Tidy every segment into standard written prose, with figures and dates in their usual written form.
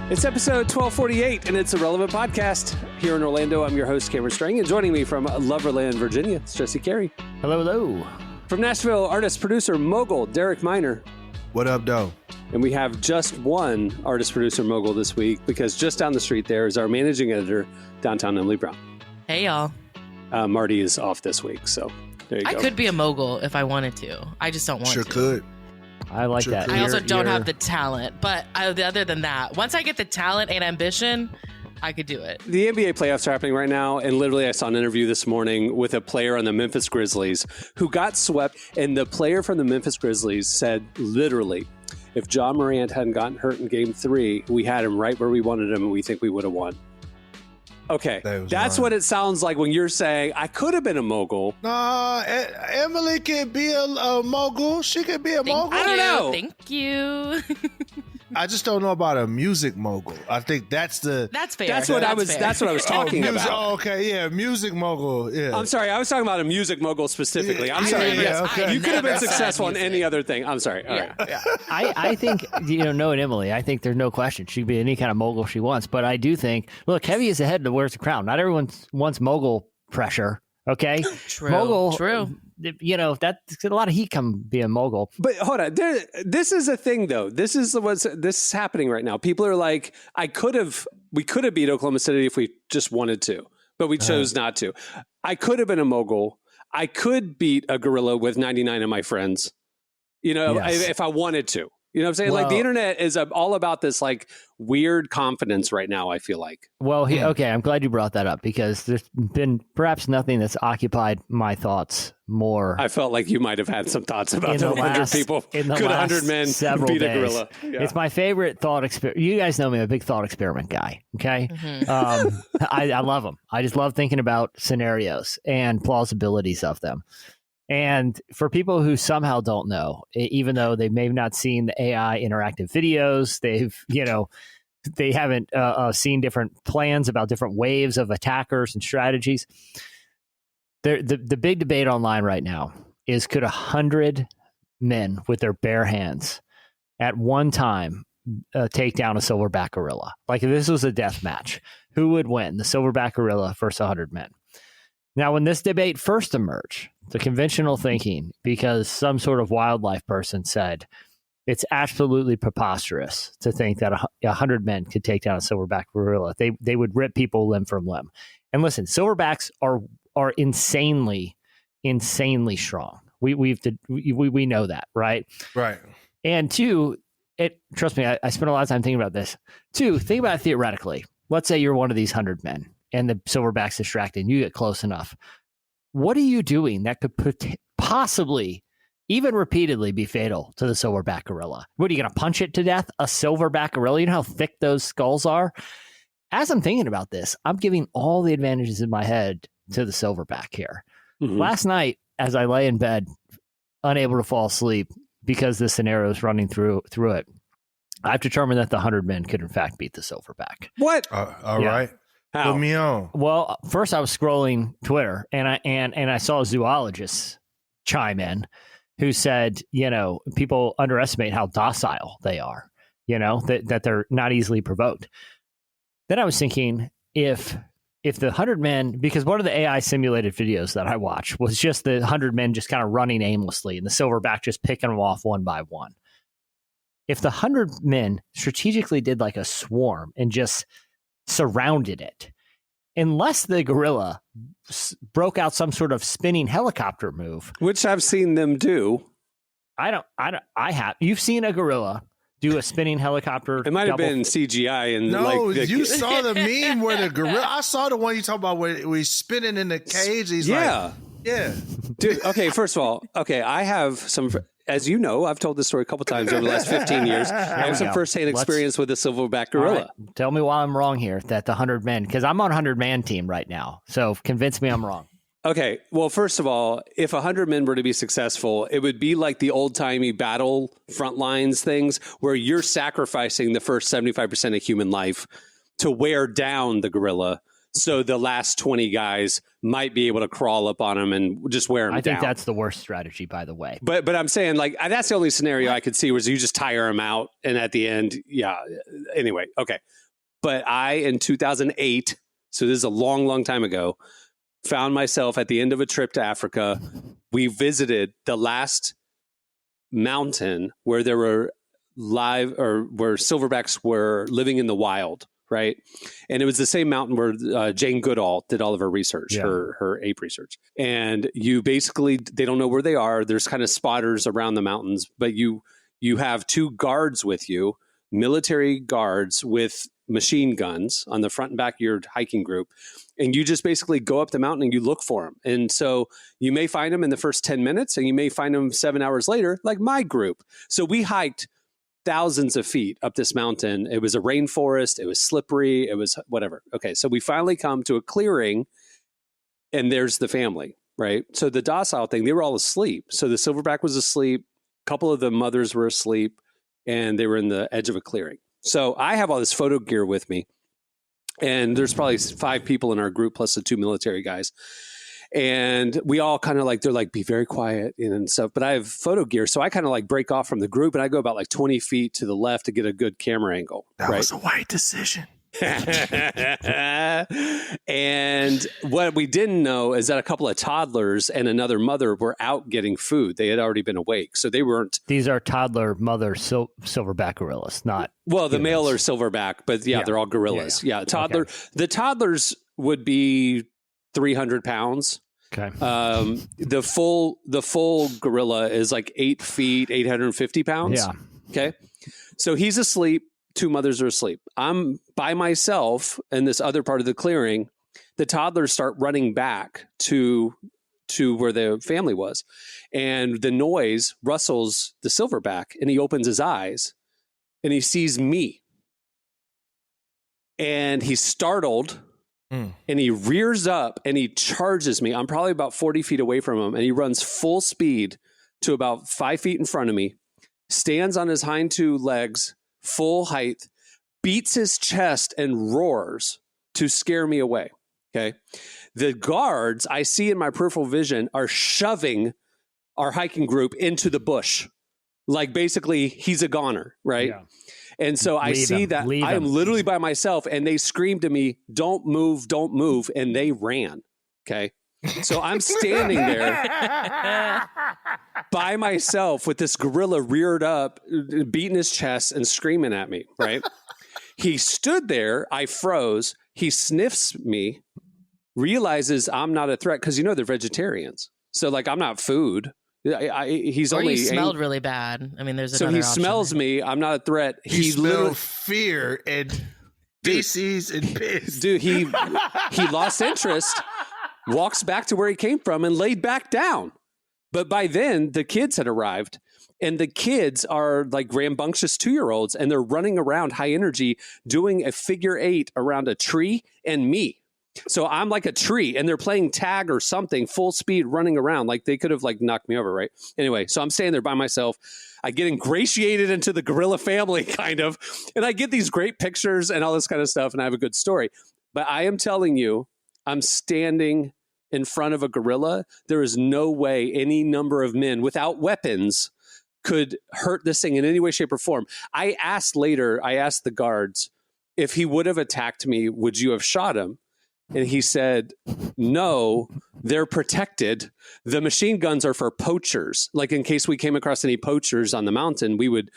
It's episode 1248, and it's a relevant podcast. Here in Orlando, I'm your host, Cameron Strang, and joining me from Loverland, Virginia, it's Jesse Carey. Hello, hello. From Nashville, artist, producer, mogul, Derek Miner. What up, though? And we have just one artist, producer, mogul this week, because just down the street there is our managing editor, downtown Emily Brown. Hey, y'all. Marty is off this week, so there you go. I could be a mogul if I wanted to. I just don't want Sure to. could. I like Sure that. could. I also don't have the talent, but other than that, once I get the talent and ambition, I could do it. The NBA playoffs are happening right now, and literally I saw an interview this morning with a player on the Memphis Grizzlies who got swept, and the player from the Memphis Grizzlies said literally, if John Morant hadn't gotten hurt in Game 3, we had him right where we wanted him, and we think we would have won. Okay, that's what it sounds like when you're saying, I could have been a mogul. Nah, Emily can be a mogul. She could be a mogul. I don't know. Thank you. I just don't know about a music mogul. I think that's the... That's fair. That's what I was talking music, about. Oh, okay, yeah, music mogul, yeah. I'm sorry, I was talking about a music mogul specifically. I'm sorry. Yeah, Yes, okay. you could have been Never said successful in music. any other thing. I'm sorry. All Yeah. right. I think, knowing Emily, I think there's no question. She can be any kind of mogul she wants. But I do think, look, heavy is the head that wears the crown. Not everyone wants mogul pressure, okay? True. Mogul, True. that's a lot of heat come being mogul. But hold on, this is a thing though. This is happening right now. People are like, we could have beat Oklahoma City if we just wanted to, but we chose not to. I could have been a mogul. I could beat a gorilla with 99 of my friends, Yes. if I wanted to. You know what I'm saying? Well, like the internet is all about this like weird confidence right now, I feel like. Well, okay, I'm glad you brought that up because there's been perhaps nothing that's occupied my thoughts more. I felt like you might have had some thoughts about in the the 100 last- people. in the Could 100 last men several beat a days. gorilla? Yeah. It's my favorite thought experiment. You guys know me, I'm a big thought experiment guy. Okay. I love them. I just love thinking about scenarios and plausibilities of them. And for people who somehow don't know, even though they may have not seen the AI interactive videos, they haven't seen different plans about different waves of attackers and strategies. The big debate online right now is, could 100 men with their bare hands at one time take down a silverback gorilla? Like if this was a death match, who would win, the silverback gorilla versus 100 men? Now, when this debate first emerged, the conventional thinking, because some sort of wildlife person said it's absolutely preposterous to think that 100 men could take down a silverback gorilla. They would rip people limb from limb. And listen, silverbacks are insanely strong. We know that, right? Right. And two, trust me, I spent a lot of time thinking about this. Two, think about it theoretically. Let's say you're one of these 100 men and the silverback's distracted and you get close enough. What are you doing that could possibly, even repeatedly, be fatal to the silverback gorilla? What, are you going to punch it to death? A silverback gorilla? You know how thick those skulls are? As I'm thinking about this, I'm giving all the advantages in my head to the silverback here. Mhm. Last night, as I lay in bed, unable to fall asleep because the scenario is running through it, I've determined that the 100 men could in fact beat the silverback. What? All Yeah. right. How? Put me on. Well, first I was scrolling Twitter and I saw a zoologist chime in who said, people underestimate how docile they are, that they're not easily provoked. Then I was thinking, if the 100 men, because one of the AI simulated videos that I watched was just the 100 men just kind of running aimlessly and the silverback just picking them off one by one. If the 100 men strategically did like a swarm and just surrounded it, unless the gorilla broke out some sort of spinning helicopter move, Which I've seen them do. I have. You've seen a gorilla do a spinning helicopter? It might have been CGI and No, like you saw the meme where the gorilla. I saw the one you talk about where he's spinning in the cage. He's yeah. yeah. Dude, okay, first of all, I have some, as you know, I've told this story a couple times over the last 15 years. I have some firsthand experience with a silverback gorilla. All right, tell me why I'm wrong here, that the 100 men, because I'm on 100 man team right now. So convince me I'm wrong. Okay, well, first of all, if 100 men were to be successful, it would be like the old-timey battle front lines things where you're sacrificing the first 75% of human life to wear down the gorilla So the last 20 guys might be able to crawl up on them and just wear them down. I think that's the worst strategy, by the way. But I'm saying, like, that's the only scenario I could see was you just tire them out. And at the end, yeah. Anyway, okay. But in 2008, so this is a long, long time ago, found myself at the end of a trip to Africa. We visited the last mountain where there were where silverbacks were living in the wild. Right. And it was the same mountain where Jane Goodall did all of her research, her ape research. And you basically, they don't know where they are. There's kind of spotters around the mountains, but you have 2 guards with you, military guards with machine guns on the front and back of your hiking group. And you just basically go up the mountain and you look for them. And so you may find them in the first 10 minutes and you may find them 7 hours later, like my group. So we hiked thousands of feet up this mountain. It was a rainforest. It was slippery. It was whatever. Okay. So we finally come to a clearing and there's the family, right? So the docile thing, they were all asleep. So the silverback was asleep. A couple of the mothers were asleep and they were in the edge of a clearing. So I have all this photo gear with me and there's probably 5 people in our group plus the 2 military guys. And we all kind of like, they're like, be very quiet and stuff. But I have photo gear. So I kind of like break off from the group and I go about like 20 feet to the left to get a good camera angle. That was a white decision. And what we didn't know is that a couple of toddlers and another mother were out getting food. They had already been awake. So they weren't. These are toddler mother silverback gorillas, not. Well, the male are silverback, but they're all gorillas. Yeah. Toddler. Okay. The toddlers would be 300 pounds. Okay. The full gorilla is like 8 feet, 850 pounds. Yeah. Okay. So he's asleep. 2 mothers are asleep. I'm by myself in this other part of the clearing. The toddlers start running back to where the family was. And the noise rustles the silverback and he opens his eyes and he sees me. And he's startled. And he rears up and he charges me. I'm probably about 40 feet away from him. And he runs full speed to about 5 feet in front of me, stands on his hind 2 legs, full height, beats his chest and roars to scare me away. Okay. The guards I see in my peripheral vision are shoving our hiking group into the bush. Like basically he's a goner. Right. Yeah. And so I see that I am literally by myself and they screamed to me, don't move. And they ran. Okay. So I'm standing there by myself with this gorilla reared up, beating his chest and screaming at me. Right. He stood there. I froze. He sniffs me, realizes I'm not a threat because, they're vegetarians. So like I'm not food. He's or only you smelled really bad. I mean, there's so he option smells there. me. I'm not a threat. He smelled fear and feces and piss. Dude, he lost interest, walks back to where he came from and laid back down. But by then the kids had arrived and the kids are like rambunctious 2-year-olds and they're running around high energy doing a figure 8 around a tree and me. So I'm like a tree and they're playing tag or something full speed running around. Like they could have like knocked me over. Right. Anyway, so I'm standing there by myself. I get ingratiated into the gorilla family kind of, and I get these great pictures and all this kind of stuff. And I have a good story, but I am telling you, I'm standing in front of a gorilla. There is no way any number of men without weapons could hurt this thing in any way, shape or form. I asked the guards, if he would have attacked me, would you have shot him? And he said, no, they're protected. The machine guns are for poachers. Like in case we came across any poachers on the mountain, we would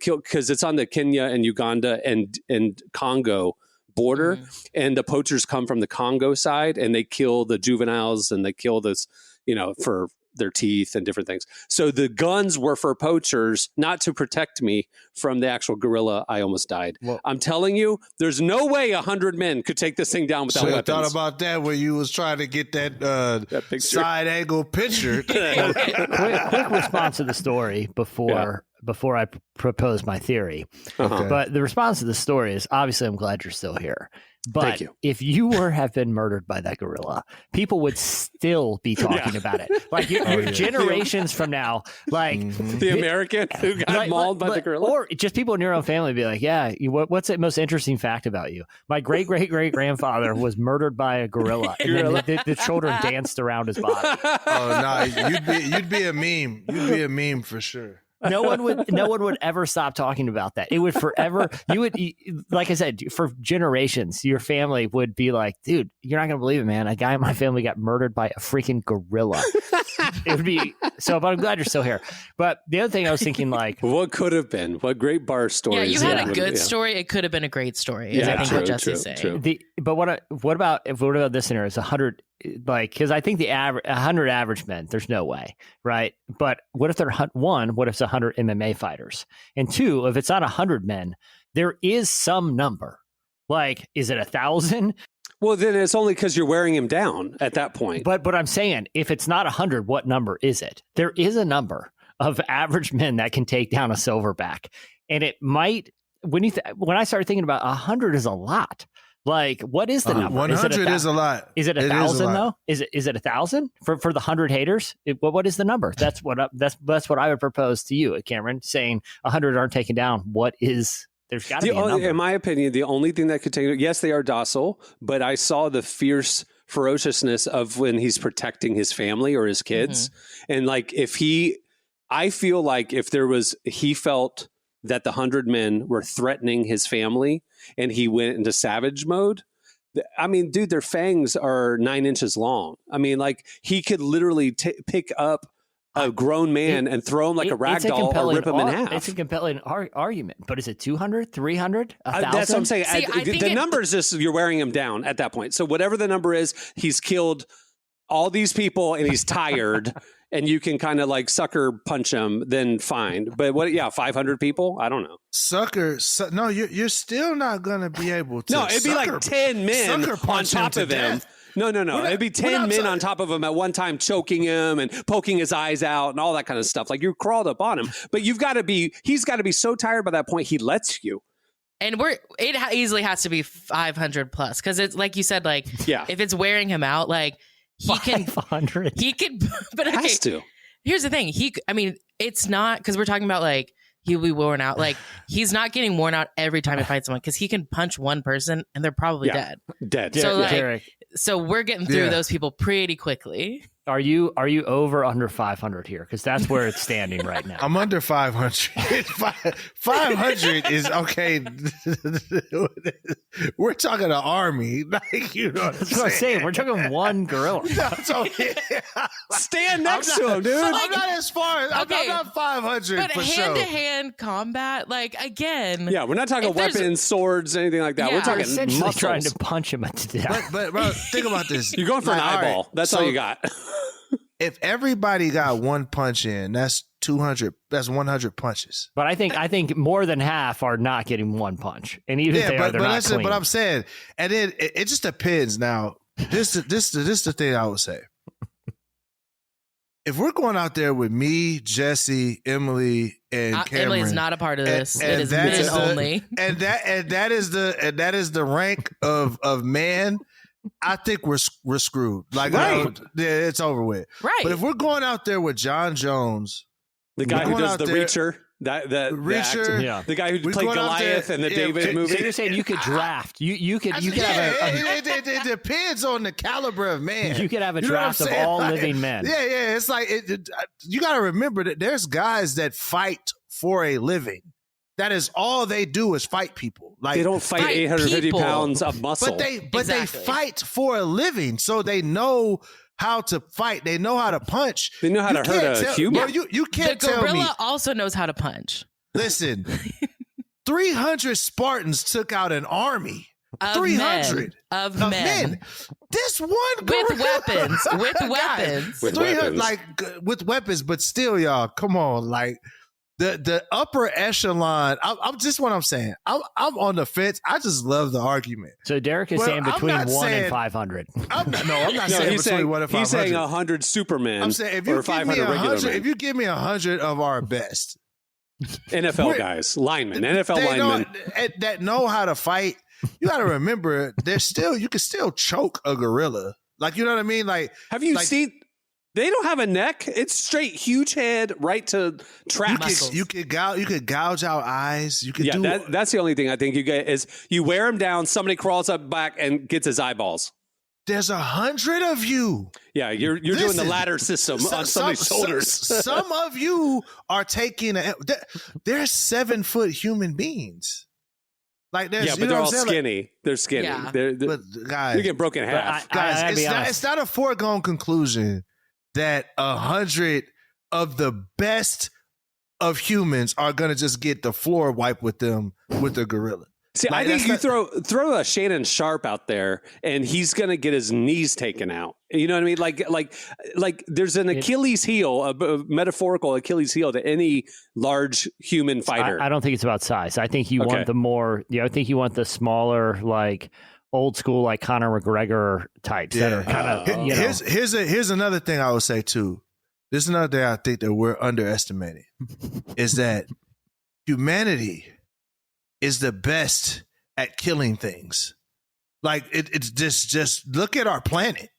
kill because it's on the Kenya and Uganda and Congo border. Mm. And the poachers come from the Congo side and they kill the juveniles and they kill this, for their teeth and different things. So the guns were for poachers, not to protect me from the actual gorilla. I almost died. Well, I'm telling you, there's no way 100 men could take this thing down without weapons. I thought about that when you was trying to get that side angle picture. quick response to the story before before I proposed my theory. Uh-huh. But the response to the story is obviously I'm glad you're still here. But Thank you. if you have been murdered by that gorilla, people would still be talking about it. Like generations from now, like the American who got mauled by the gorilla, or just people in your own family be like, "Yeah, what's the most interesting fact about you? My great grandfather was murdered by a gorilla, and then the children danced around his body." Oh no, you'd be a meme. You'd be a meme for sure. No one would ever stop talking about that. It would forever. You would, like I said, for generations, your family would be like, dude, you're not going to believe it, man. A guy in my family got murdered by a freaking gorilla. It would be so, but I'm glad you're still here. But the other thing I was thinking, like, what could have been? What great bar stories. Yeah, you had a good story. It could have been a great story. Is I think what Jesse's saying. But what about this scenario? Is 100 like, because I think the 100 average men, there's no way, right? But what if they're one? What if it's 100 MMA fighters? And two, if it's not 100 men, there is some number. Like, is it 1,000? Well, then it's only because you're wearing him down at that point. But I'm saying, if it's not 100, what number is it? There is a number of average men that can take down a silverback, and it might. When I started thinking about 100 is a lot. Like, what is the number? 100 is a lot. Is it 1,000 though? Is it 1,000 for the 100 haters? What is the number? That's what I would propose to you, Cameron. Saying 100 aren't taken down. What is? There's got to be a number. In my opinion, the only thing that could take. Yes, they are docile, but I saw the fierce ferociousness of when he's protecting his family or his kids, and like I feel like if he felt that the 100 men were threatening his family and he went into savage mode. I mean, dude, their fangs are 9 inches long. I mean, like he could literally pick up a grown man and throw him like a rag doll or rip him in half. It's a compelling argument, but is it 200, 300, 1,000? That's what I'm saying. The number is just you're wearing him down at that point. So whatever the number is, he's killed all these people and he's tired. And you can kind of like sucker punch him, then fine. But 500 people? I don't know. No, you're still not going to be able to. No, it'd be like 10 men on top of him. No. It'd be 10 men on top of him at one time, choking him and poking his eyes out and all that kind of stuff. Like you crawled up on him. But he's got to be so tired by that point, he lets you. And it easily has to be 500 plus. Because it's like you said, like, if it's wearing him out, like, he can, 500. He could, but okay. Has to. Here's the thing. It's not because we're talking about like he'll be worn out. Like he's not getting worn out every time he fights someone because he can punch one person and they're probably dead. So we're getting through those people pretty quickly. Are you over under 500 here? Because that's where it's standing right now. I'm under 500. 500 is okay. We're talking an army, like that's what I'm saying. We're talking one gorilla. Stand next to him, dude. I'm not as far. I'm not 500. But for hand-to-hand combat, like again. Yeah, we're not talking weapons, swords, anything like that. We're talking essentially muscles. trying to punch him to death. But bro, think about this. You're going for an eyeball. Right, that's all you got. If everybody got one punch in, that's 200. That's 100 punches. But I think more than half are not getting one punch, and even if they are, they're not clean. But I'm saying, and then it just depends. Now, this the thing I would say. If we're going out there with me, Jesse, Emily, and Cameron, Emily's not a part of this. It is men only, and that is the rank of man. I think we're screwed. Like, it's over with. Right. But if we're going out there with John Jones, the guy who does the Reacher, Reacher, the guy who played Goliath in the David movie. So you're saying you could draft? You could have it depends on the caliber of man. You could have a draft of all living men. Yeah. It's like you got to remember that there's guys that fight for a living. That is all they do is fight people. Like they don't fight 850 people. pounds of muscle. But they fight for a living, so they know how to fight. They know how to punch. They know how to hurt a human. Bro, you can't tell me. The gorilla also knows how to punch. Listen, 300 Spartans took out an army. Of 300 of men. This one gorilla. With weapons. With 300 weapons. with weapons, but still, y'all, come on, like. The upper echelon. I'm just what I'm saying. I'm on the fence. I just love the argument. So Derek is saying between 1 and 500. I'm not saying between 1 and 500. He's saying 100 Supermen. I'm saying if you give me 100, if you give me 100 of our best, NFL guys, linemen, NFL linemen that know how to fight. You got to remember, you can still choke a gorilla. Like, you know what I mean? Like, have you seen? They don't have a neck. It's straight, huge head, right to traps. You could gouge out eyes. You could do. That's the only thing I think you get is you wear him down. Somebody crawls up back and gets his eyeballs. There's 100 of you. Yeah, you're doing the ladder system on somebody's shoulders. Some of you are taking. They're 7-foot human beings. Like, but they're all skinny. Like, they're skinny. Yeah. But guys, you get broken in half. Guys, it's not a foregone conclusion that 100 of the best of humans are gonna just get the floor wiped with them with the gorilla. See, like, I think you throw a Shannon Sharp out there, and he's gonna get his knees taken out. You know what I mean? Like there's an Achilles heel, a metaphorical Achilles heel to any large human fighter. I don't think it's about size. I think you want the more. I think you want the smaller, like old school, like Conor McGregor types that are kind of. Here's another thing I would say too. This is another thing I think that we're underestimating is that humanity is the best at killing things. Like it's just look at our planet.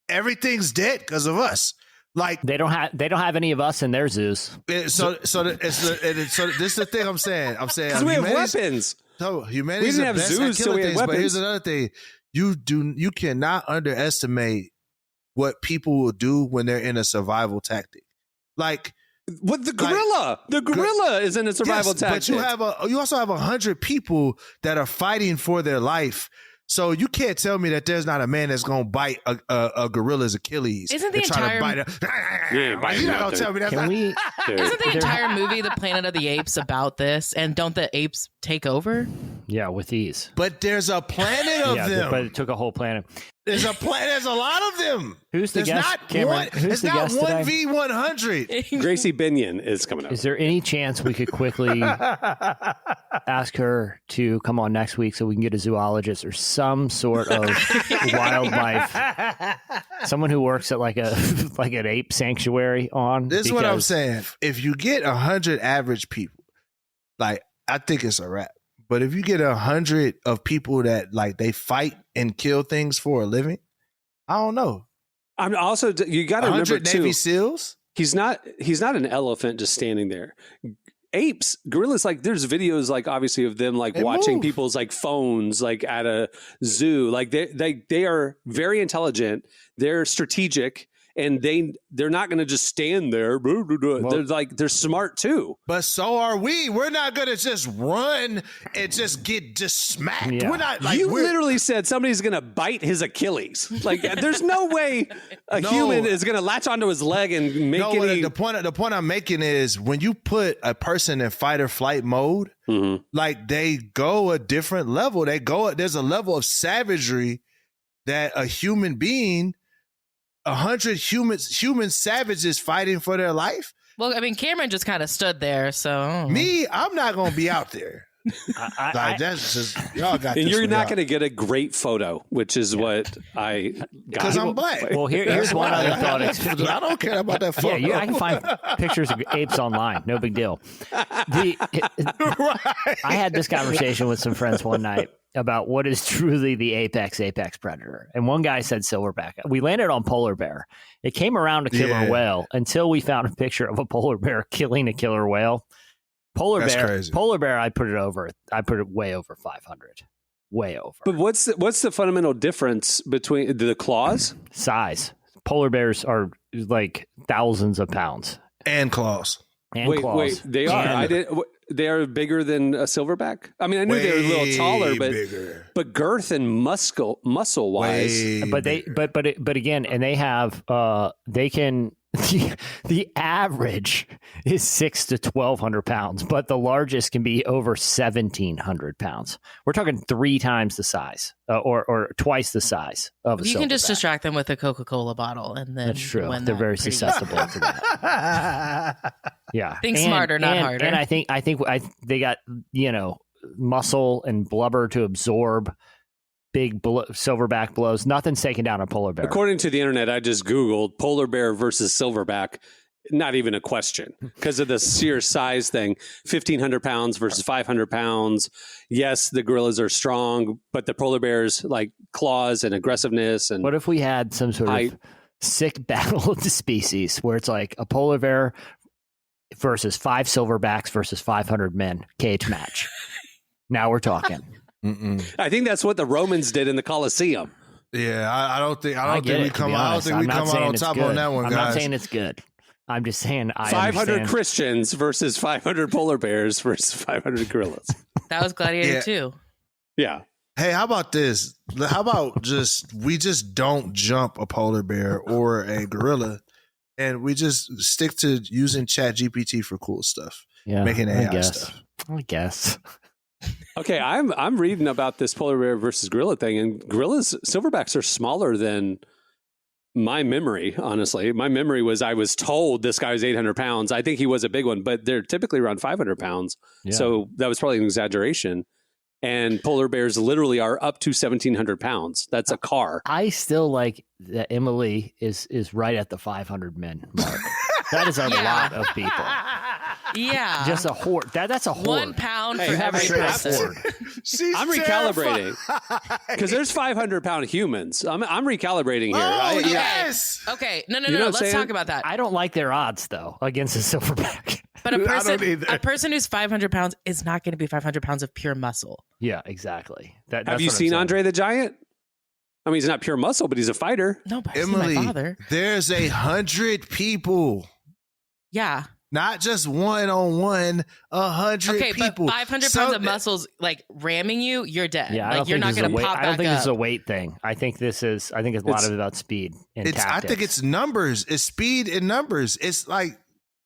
Everything's dead because of us. Like they don't have any of us in their zoos. So this is the thing I'm saying. Because we have weapons. So humanity's the best at killing things. But here's another thing: you cannot underestimate what people will do when they're in a survival tactic. Like. What the gorilla? The gorilla is in a survival tactic. But you also have 100 people that are fighting for their life. So you can't tell me that there's not a man that's going to bite a gorilla's Achilles. Isn't the entire you're not going to tell me that. Isn't the entire movie The Planet of the Apes about this? And don't the apes take over? Yeah, with ease. But there's a planet of them. But it took a whole planet. There's a lot of them. Who's the guest, Cameron? It's not 1v100. Gracie Binion is coming up. Is there any chance we could quickly ask her to come on next week so we can get a zoologist or some sort of wildlife, someone who works at like an ape sanctuary on? This is what I'm saying. If you get 100 average people, like, I think it's a wrap. But if you get 100 of people that like they fight and kill things for a living, I don't know. I'm also, you got to remember too, Navy SEALs. He's not an elephant just standing there. Apes, gorillas, like there's videos like obviously of them like watching people's like phones like at a zoo. Like they are very intelligent. They're strategic. And they're not going to just stand there. They're smart too. But so are we. We're not going to just run and just get smacked. Yeah. We're not like you literally said somebody's going to bite his Achilles. Like there's no way a human is going to latch onto his leg and make any. The point I'm making is when you put a person in fight or flight mode, like they go a different level. There's a level of savagery that a human being. 100 human savages fighting for their life. Well, I mean, Cameron just kind of stood there, so I'm not going to be out there. That's just y'all got. And you're not going to get a great photo, which is what I got. Because I'm black. Well, here's one other thought. I don't care about that photo. Yeah, I can find pictures of apes online. No big deal. I had this conversation with some friends one night about what is truly the apex predator. And one guy said silverback. We landed on polar bear. It came around to killer whale until we found a picture of a polar bear killing a killer whale. Polar bear, I put it way over 500. Way over. But what's the fundamental difference between the claws? Size. Polar bears are like thousands of pounds. And claws. Wait, they are. They are bigger than a silverback. I mean, I knew they were a little taller, but girth and muscle wise. But again, and they have they can. The average is 600 to 1,200 pounds, but the largest can be over 1,700 pounds. We're talking 3 times the size, or twice the size of a silverback. You can just distract them with a Coca-Cola bottle, and then that's true. They're very susceptible to that. Yeah, think smarter, not harder. And I think they got muscle and blubber to absorb big silverback blows. Nothing's taken down a polar bear. According to the internet, I just Googled polar bear versus silverback, not even a question because of the sheer size thing. 1,500 pounds versus 500 pounds. Yes, the gorillas are strong, but the polar bears like claws and aggressiveness. And what if we had some sort of sick battle of the species where it's like a polar bear versus 5 silverbacks versus 500 men cage match? Now we're talking. I think that's what the Romans did in the Colosseum. Yeah, I don't think we come out on top on that one, guys. I'm not saying it's good. I'm just saying 500 Christians versus 500 polar bears versus 500 gorillas. That was Gladiator 2. Yeah. Hey, how about this? How about we just don't jump a polar bear or a gorilla, and we just stick to using ChatGPT for cool stuff, making AI stuff. I guess. Okay, I'm reading about this polar bear versus gorilla thing, and silverbacks are smaller than my memory, honestly. My memory was I was told this guy was 800 pounds. I think he was a big one, but they're typically around 500 pounds. Yeah. So that was probably an exaggeration. And polar bears literally are up to 1,700 pounds. That's a car. I still like that Emily is right at the 500 men mark. That is a lot of people. Yeah. Just a horde. That's a horde. 1 pound for every person. I'm recalibrating because there's 500-pound humans. I'm recalibrating here. Oh, yes. Okay. No. Let's talk about that. I don't like their odds though against a silverback. But a person who's 500 pounds is not going to be 500 pounds of pure muscle. Yeah, exactly. Have you seen Andre the Giant? I mean, he's not pure muscle, but he's a fighter. No, but I've seen my father. There's 100 people. Yeah. Not just 1-on-1, 100 people. But 500 pounds of muscles like ramming you, you're dead. Yeah, like you're not going to pop back up. I don't think this is a weight thing. I think it's a lot of it about speed and tactics. I think it's numbers. It's speed and numbers. It's like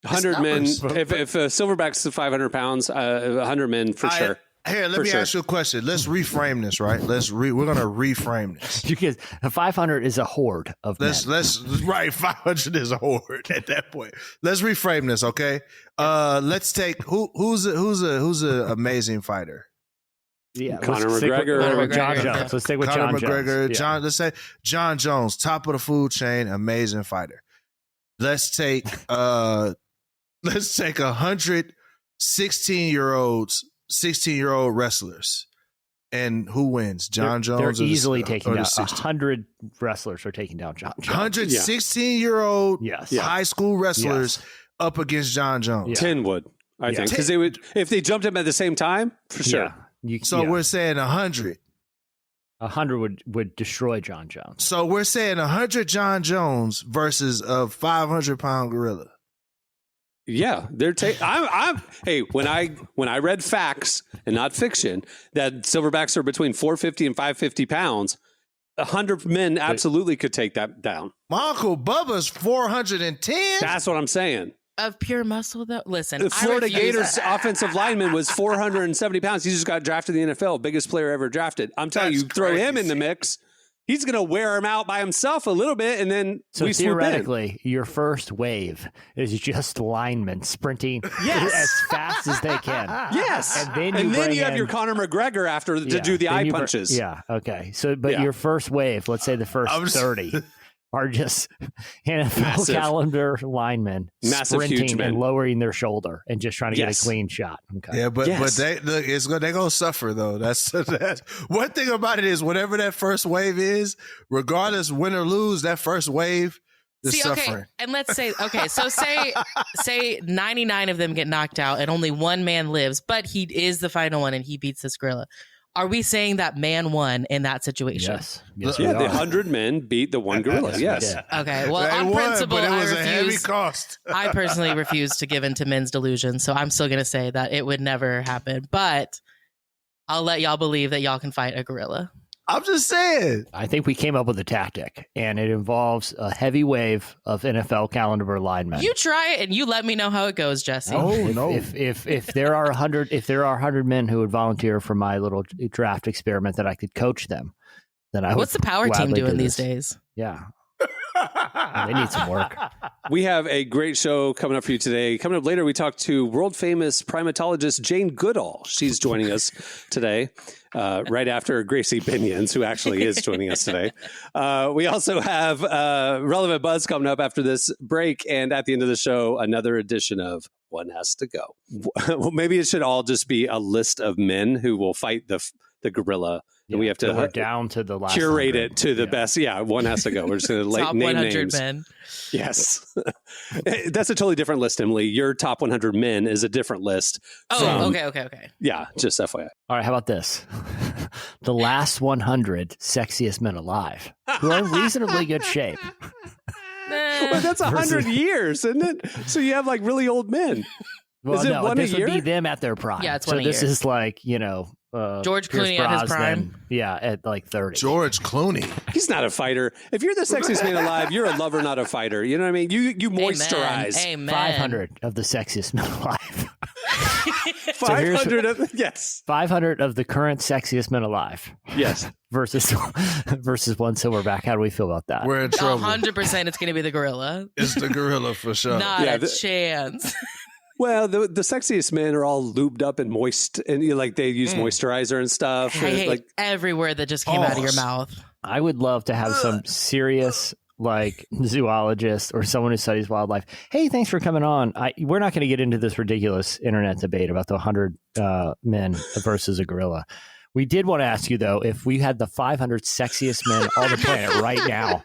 100 men. If a silverback's 500 pounds, 100 men for sure. Here, let me ask you a question. Let's reframe this, right? We're gonna reframe this. Because 500 is a horde of men. Right, 500 is a horde at that point. Let's reframe this, okay? Let's take who's an amazing fighter. Yeah, Conor McGregor or John Jones. Let's stick with Conor John McGregor. Jones. Let's say John Jones, top of the food chain, amazing fighter. Let's take 100 16-year-old wrestlers, and who wins? John Jones. They're easily taking down 100 wrestlers are taking down John Jones. 100 16-year-old high school wrestlers up against John Jones. 10 would, I think, because they would if they jumped him at the same time for sure. We're saying 100. 100 would destroy John Jones. So we're saying 100 John Jones versus a 500-pound gorilla. Yeah, they're hey, when I read facts and not fiction that silverbacks are between 450 and 550 pounds, 100 men absolutely could take that down. My Uncle Bubba's 410. That's what I'm saying. Of pure muscle, though. Listen, the Florida Gators offensive lineman was 470 pounds. He just got drafted in the NFL, biggest player ever drafted. I'm telling you, throw him in the mix. He's going to wear him out by himself a little bit, and then we theoretically, your first wave is just linemen sprinting as fast as they can. Yes, and then you have your Conor McGregor after to do the eye punches. Okay. So, but your first wave, let's say the first 30, are just NFL calendar linemen sprinting and lowering their shoulder and just trying to get a clean shot. Okay. Yeah, but they're gonna suffer though. That's one thing about it is whatever that first wave is, regardless win or lose, that first wave is suffering. Okay, and let's say so say 99 of them get knocked out and only one man lives, but he is the final one and he beats this gorilla. Are we saying that man won in that situation? Yes the 100 men beat the one gorilla. Yes. Yeah. Okay. Well, on principle, but it was a heavy cost. I personally refuse to give in to men's delusion, so I'm still going to say that it would never happen. But I'll let y'all believe that y'all can fight a gorilla. I'm just saying. I think we came up with a tactic, and it involves a heavy wave of NFL calendar linemen. You try it, and you let me know how it goes, Jesse. If there are 100 men who would volunteer for my little draft experiment that I could coach them, then I would. What's the power team doing these days? Yeah. They need some work. We have a great show coming up for you today. Coming up later, we talk to world-famous primatologist Jane Goodall. She's joining us today, right after Gracie Binion, who actually is joining us today. We also have Relevant Buzz coming up after this break. And at the end of the show, another edition of One Has to Go. Well, maybe it should all just be a list of men who will fight the gorilla. And we have to we're down to the last curate 100. it to the best. Yeah, one has to go. We're just going to Top name 100 names. men. Yes. That's a totally different list, Emily. Your top 100 men is a different list. Oh, okay. Yeah, just FYI. All right, how about this? The last 100 sexiest men alive who are in reasonably good shape. Well, that's 100 years, isn't it? So you have like really old men. Well, is it no, one this a year? would be them at their prime. Yeah, it's so one a this year. is like, George Pierce Clooney at his Brosnan, prime. Yeah, at like 30. George Clooney. He's not a fighter. If you're the sexiest man alive, you're a lover, not a fighter. You know what I mean? You moisturize. Amen. 500 of the sexiest men alive. 500 of yes. 500 of the current sexiest men alive. Yes. Versus one silverback. How do we feel about that? We're in trouble. 100% it's going to be the gorilla. It's the gorilla for sure. Not Yeah, a chance. Well, the sexiest men are all lubed up and moist, and like they use moisturizer and stuff. I hate like every word that just came out of your mouth. I would love to have some serious like zoologist or someone who studies wildlife. Hey, thanks for coming on. We're not going to get into this ridiculous internet debate about the 100 men versus a gorilla. We did want to ask you, though, if we had the 500 sexiest men on the planet right now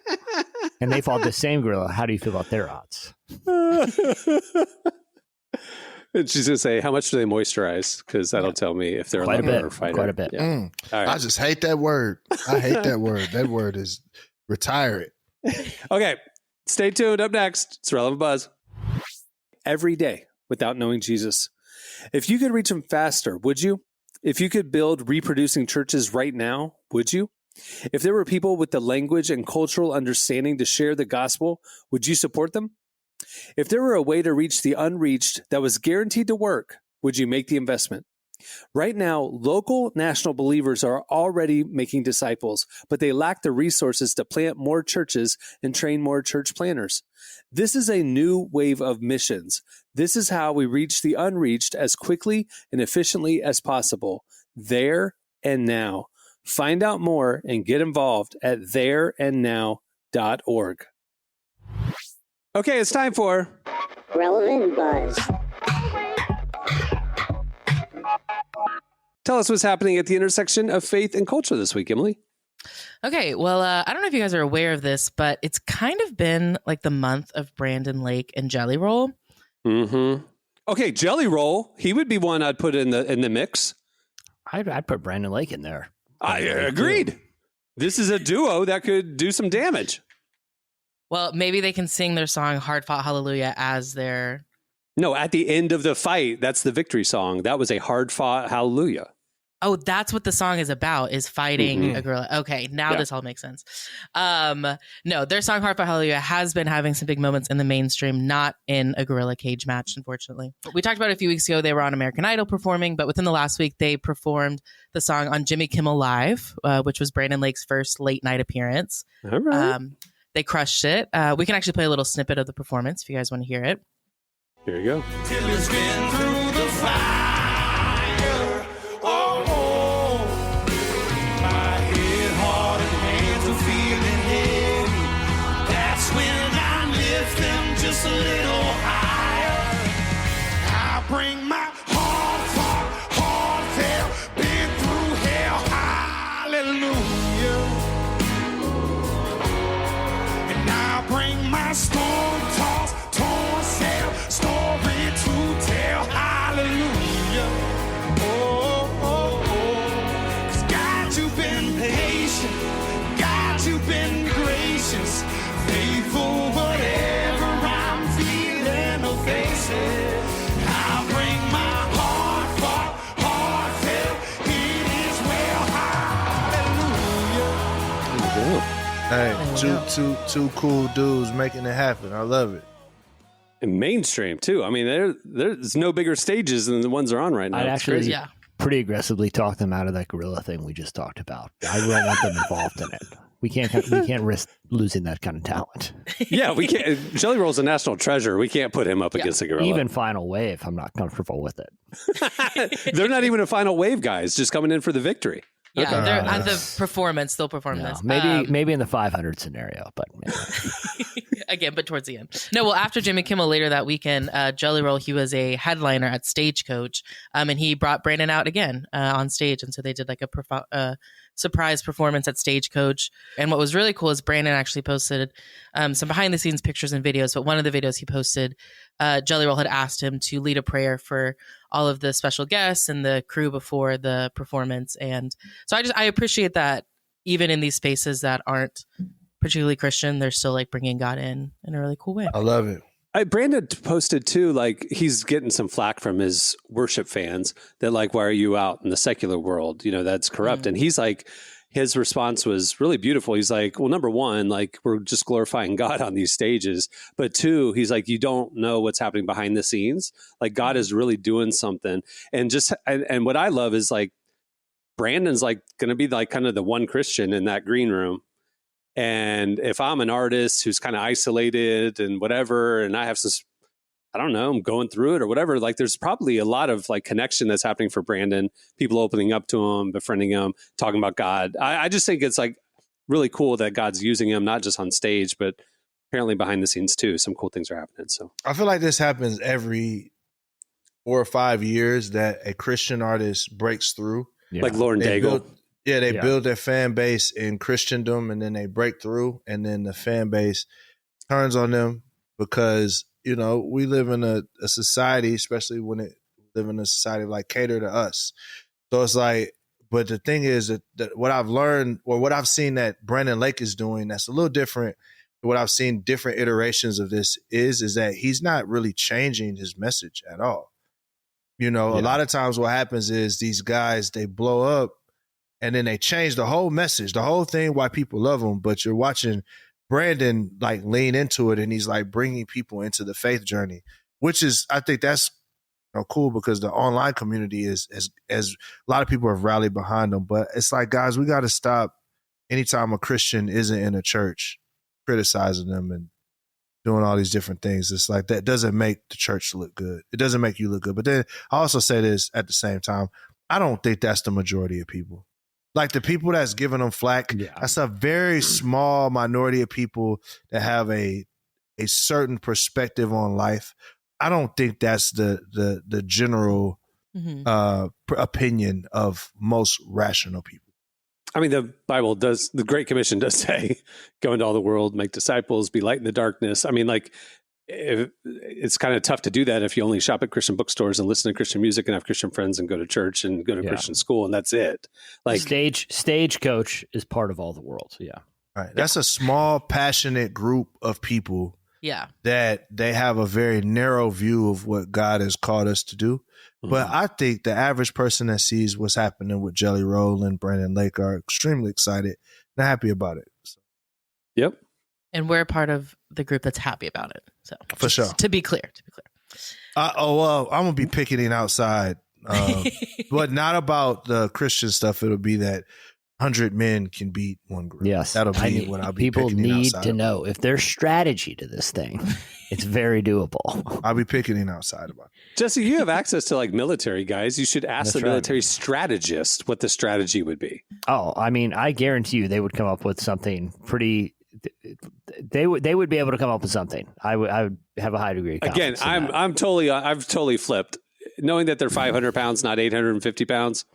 and they fought the same gorilla, how do you feel about their odds? And she's going to say, how much do they moisturize? Because that'll tell me if they're a lover or fighter. Quite a bit. Yeah. All right. I just hate that word. I hate that word. That word is retire it. Okay. Stay tuned. Up next, it's Relevant Buzz. Every day without knowing Jesus. If you could reach him faster, would you? If you could build reproducing churches right now, would you? If there were people with the language and cultural understanding to share the gospel, would you support them? If there were a way to reach the unreached that was guaranteed to work, would you make the investment? Right now, local national believers are already making disciples, but they lack the resources to plant more churches and train more church planners. This is a new wave of missions. This is how we reach the unreached as quickly and efficiently as possible, there and now. Find out more and get involved at thereandnow.org. Okay, it's time for Relevant Buzz. Tell us what's happening at the intersection of faith and culture this week, Emily. Okay, well, I don't know if you guys are aware of this, but it's kind of been like the month of Brandon Lake and Jelly Roll. Mm-hmm. Okay, Jelly Roll. He would be one I'd put in the mix. I'd put Brandon Lake in there. I agreed. This is a duo that could do some damage. Well, maybe they can sing their song Hard Fought Hallelujah as their... No, at the end of the fight, that's the victory song. That was a hard fought hallelujah. Oh, that's what the song is about, is fighting a gorilla. Okay, now this all makes sense. No, their song Hard Fought Hallelujah has been having some big moments in the mainstream, not in a gorilla cage match, unfortunately. We talked about it a few weeks ago. They were on American Idol performing, but within the last week, they performed the song on Jimmy Kimmel Live, which was Brandon Lake's first late night appearance. All right. They crushed it. We can actually play a little snippet of the performance if you guys want to hear it. Here you go. Till it's been through the fire. Oh, my head, heart, and hands are feeling heavy. That's when I lift them just a little higher. I bring my heartfelt, been through hell. Hallelujah. And I bring my storm-tossed, torn-sail story to tell. Hallelujah. Oh, oh, oh. 'Cause God, you've been patient. God, you've been gracious. Faithful, whatever I'm feeling or facing. I bring my heartfelt, it is well. Hallelujah. Hey, two cool dudes making it happen. I love it. And mainstream, too. I mean, there's no bigger stages than the ones they're on right now. I'd It's actually crazy. pretty aggressively talk them out of that gorilla thing we just talked about. I don't want them involved in it. We can't risk losing that kind of talent. Yeah, we can't. Jelly Roll's a national treasure. We can't put him up against a gorilla. Even Final Wave, I'm not comfortable with it. They're not even a Final Wave guys, just coming in for the victory. Yeah, they're at the performance. They'll perform this. Maybe in the 500 scenario, but again, but towards the end. No, well, after Jimmy Kimmel later that weekend, Jelly Roll, he was a headliner at Stagecoach, and he brought Brandon out again on stage, and so they did like a surprise performance at Stagecoach. And what was really cool is Brandon actually posted some behind the scenes pictures and videos, but one of the videos he posted, Jelly Roll had asked him to lead a prayer for all of the special guests and the crew before the performance. And so I appreciate that even in these spaces that aren't particularly Christian, they're still like bringing God in a really cool way. I love it. Brandon posted too, like he's getting some flack from his worship fans that like, why are you out in the secular world? You know, that's corrupt. And he's like, his response was really beautiful. He's like, well, number one, like we're just glorifying God on these stages. But two, he's like, you don't know what's happening behind the scenes. Like God is really doing something. And and what I love is like, Brandon's like going to be like kind of the one Christian in that green room. And if I'm an artist who's kind of isolated and whatever, and I have some, I don't know, I'm going through it or whatever, like there's probably a lot of like connection that's happening for Brandon, people opening up to him, befriending him, talking about God. I just think it's like really cool that God's using him, not just on stage, but apparently behind the scenes too. Some cool things are happening. So I feel like this happens every 4 or 5 years that a Christian artist breaks through. yeah. like Lauren Daigle. They build their fan base in Christendom and then they break through and then the fan base turns on them because, you know, we live in a society, especially when it live in a society like cater to us. So it's like, but the thing is that what I've learned or what I've seen that Brandon Lake is doing that's a little different. What I've seen different iterations of this is that he's not really changing his message at all. You know, a lot of times what happens is these guys, they blow up and then they change the whole message, the whole thing, why people love them. But you're watching Brandon like lean into it and he's like bringing people into the faith journey, which is, I think that's cool because the online community is as a lot of people have rallied behind them. But it's like, guys, we got to stop anytime a Christian isn't in a church criticizing them and doing all these different things. It's like that doesn't make the church look good. It doesn't make you look good. But then I also say this at the same time, I don't think that's the majority of people. Like the people that's giving them flack, that's a very small minority of people that have a certain perspective on life. I don't think that's the general opinion of most rational people. I mean, the Bible does, the Great Commission does say, go into all the world, make disciples, be light in the darkness. I mean, like, it's kind of tough to do that if you only shop at Christian bookstores and listen to Christian music and have Christian friends and go to church and go to Christian school and that's it. Like Stagecoach is part of all the world. Yeah. Right. That's a small, passionate group of people. Yeah. That they have a very narrow view of what God has called us to do. Mm-hmm. But I think the average person that sees what's happening with Jelly Roll and Brandon Lake are extremely excited and happy about it. So. Yep. And we're part of the group that's happy about it. So for sure. To be clear. Well, I'm gonna be picketing outside, but not about the Christian stuff. It'll be that 100 men can beat one group. Yes, that'll be what I'll be. People need to know if there's strategy to this thing. It's very doable. I'll be picketing outside about it. Jesse, you have access to like military guys. You should ask the military strategist what the strategy would be. Oh, I mean, I guarantee you they would come up with something pretty. They would be able to come up with something. I would have a high degree of confidence. Again, I've totally flipped, knowing that they're 500 pounds, not 850 pounds.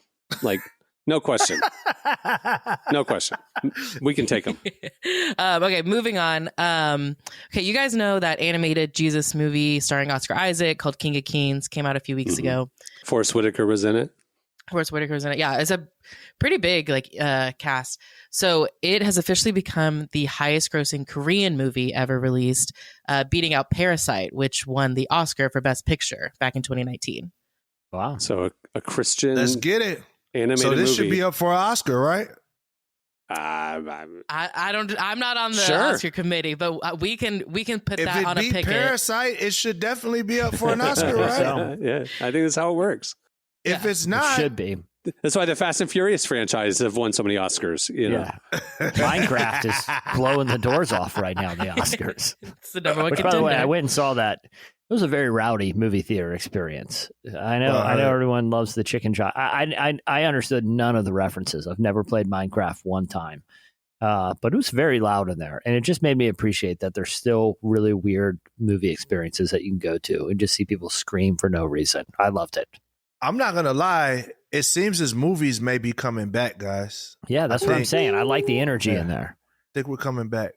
Like, no question, no question. We can take them. Okay, moving on. Okay, you guys know that animated Jesus movie starring Oscar Isaac called King of Kings came out a few weeks ago. Forrest Whitaker was in it. Forrest Whitaker was in it. Yeah, it's a pretty big cast. So it has officially become the highest grossing Korean movie ever released, beating out Parasite, which won the Oscar for Best Picture back in 2019. Wow. So a Christian. Let's get it. Animated so this movie. Should be up for an Oscar, right? I don't. I'm not on the Oscar committee, but we can put that on a picket. If it beat Parasite, it should definitely be up for an Oscar, right? Yeah, I think that's how it works. If it's not, it should be. That's why the Fast and Furious franchise have won so many Oscars. You know? Yeah. Minecraft is blowing the doors off right now, the Oscars. It's the number one Which, by the way, I went and saw that. It was a very rowdy movie theater experience. I know everyone loves the chicken shop. I understood none of the references. I've never played Minecraft one time. But it was very loud in there. And it just made me appreciate that there's still really weird movie experiences that you can go to and just see people scream for no reason. I loved it. I'm not going to lie. It seems as movies may be coming back, guys. Yeah, that's what I'm saying. I like the energy in there. I think we're coming back.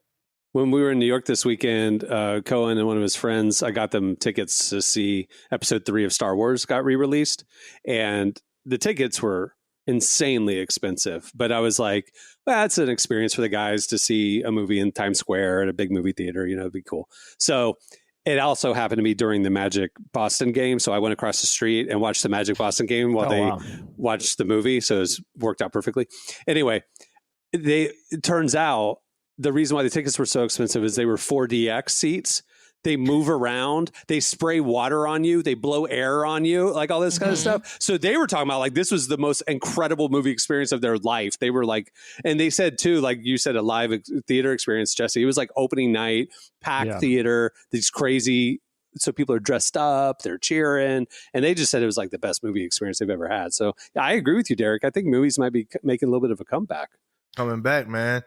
When we were in New York this weekend, Cohen and one of his friends, I got them tickets to see episode 3 of Star Wars got re-released. And the tickets were insanely expensive. But I was like, well, that's an experience for the guys to see a movie in Times Square at a big movie theater. You know, it'd be cool. So it also happened to be during the Magic Boston game. So I went across the street and watched the Magic Boston game while watched the movie. So it worked out perfectly. Anyway, it turns out the reason why the tickets were so expensive is they were 4DX seats. They move around. They spray water on you. They blow air on you, like all this kind of stuff. So they were talking about like this was the most incredible movie experience of their life. They were like, and they said too, like you said, a live theater experience, Jesse. It was like opening night, packed theater, these crazy. So people are dressed up, they're cheering, and they just said it was like the best movie experience they've ever had. So I agree with you, Derek. I think movies might be making a little bit of a comeback. Coming back, man.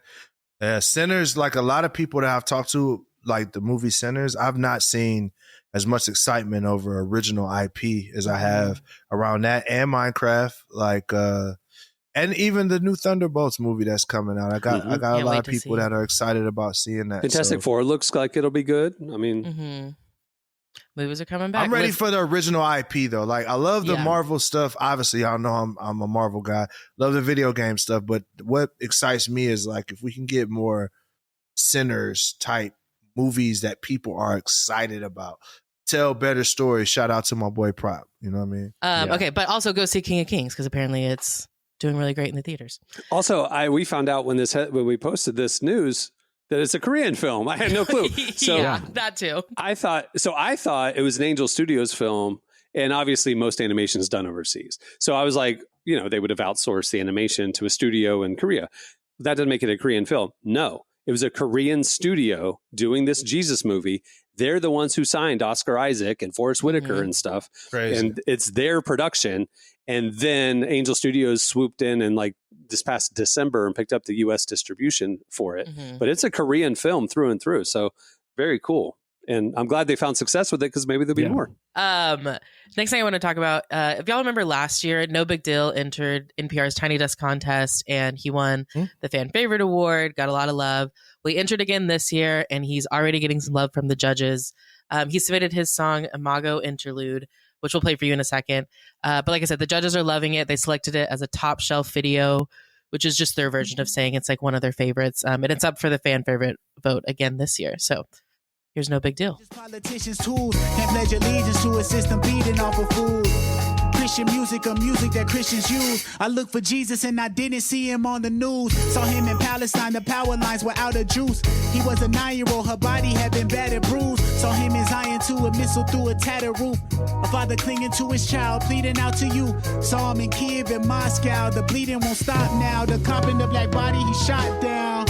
Sinners, like a lot of people that I've talked to, like the movie Sinners, I've not seen as much excitement over original IP as I have around that and Minecraft, like and even the new Thunderbolts movie that's coming out. I got a lot of people that are excited about seeing that. Fantastic Four looks like it'll be good. I mean, movies are coming back. I'm ready for the original IP though. Like I love the Marvel stuff. Obviously, y'all know I'm a Marvel guy. Love the video game stuff, but what excites me is like if we can get more Sinners type movies that people are excited about. Tell better stories. Shout out to my boy Prop. You know what I mean? Okay, but also go see King of Kings because apparently it's doing really great in the theaters. Also, we found out when we posted this news that it's a Korean film. I had no clue. So yeah, that too. I thought it was an Angel Studios film, and obviously most animation is done overseas. So I was like, you know, they would have outsourced the animation to a studio in Korea. That doesn't make it a Korean film. No. It was a Korean studio doing this Jesus movie. They're the ones who signed Oscar Isaac and Forrest Whitaker and stuff. Crazy. And it's their production. And then Angel Studios swooped in and like this past December and picked up the U.S. distribution for it. But it's a Korean film through and through. So very cool. And I'm glad they found success with it because maybe there'll be more. Next thing I want to talk about, if y'all remember last year, No Big Deal entered NPR's Tiny Desk contest and he won the Fan Favorite Award, got a lot of love. We entered again this year and he's already getting some love from the judges. He submitted his song Imago Interlude, which we'll play for you in a second. But like I said, the judges are loving it. They selected it as a top shelf video, which is just their version of saying it's like one of their favorites. And it's up for the Fan Favorite vote again this year. So here's No Big Deal. Politicians' tools can't pledge allegiance to a system feeding off of food. Christian music, a music that Christians use. I looked for Jesus and I didn't see him on the news. Saw him in Palestine, the power lines were out of juice. He was a 9-year-old, her body had been battered, bruised. Saw him in Zion too, a missile through a tattered roof. A father clinging to his child, pleading out to you. Saw him in Kiev and Moscow, the bleeding won't stop now. The cop in the black body, he shot down.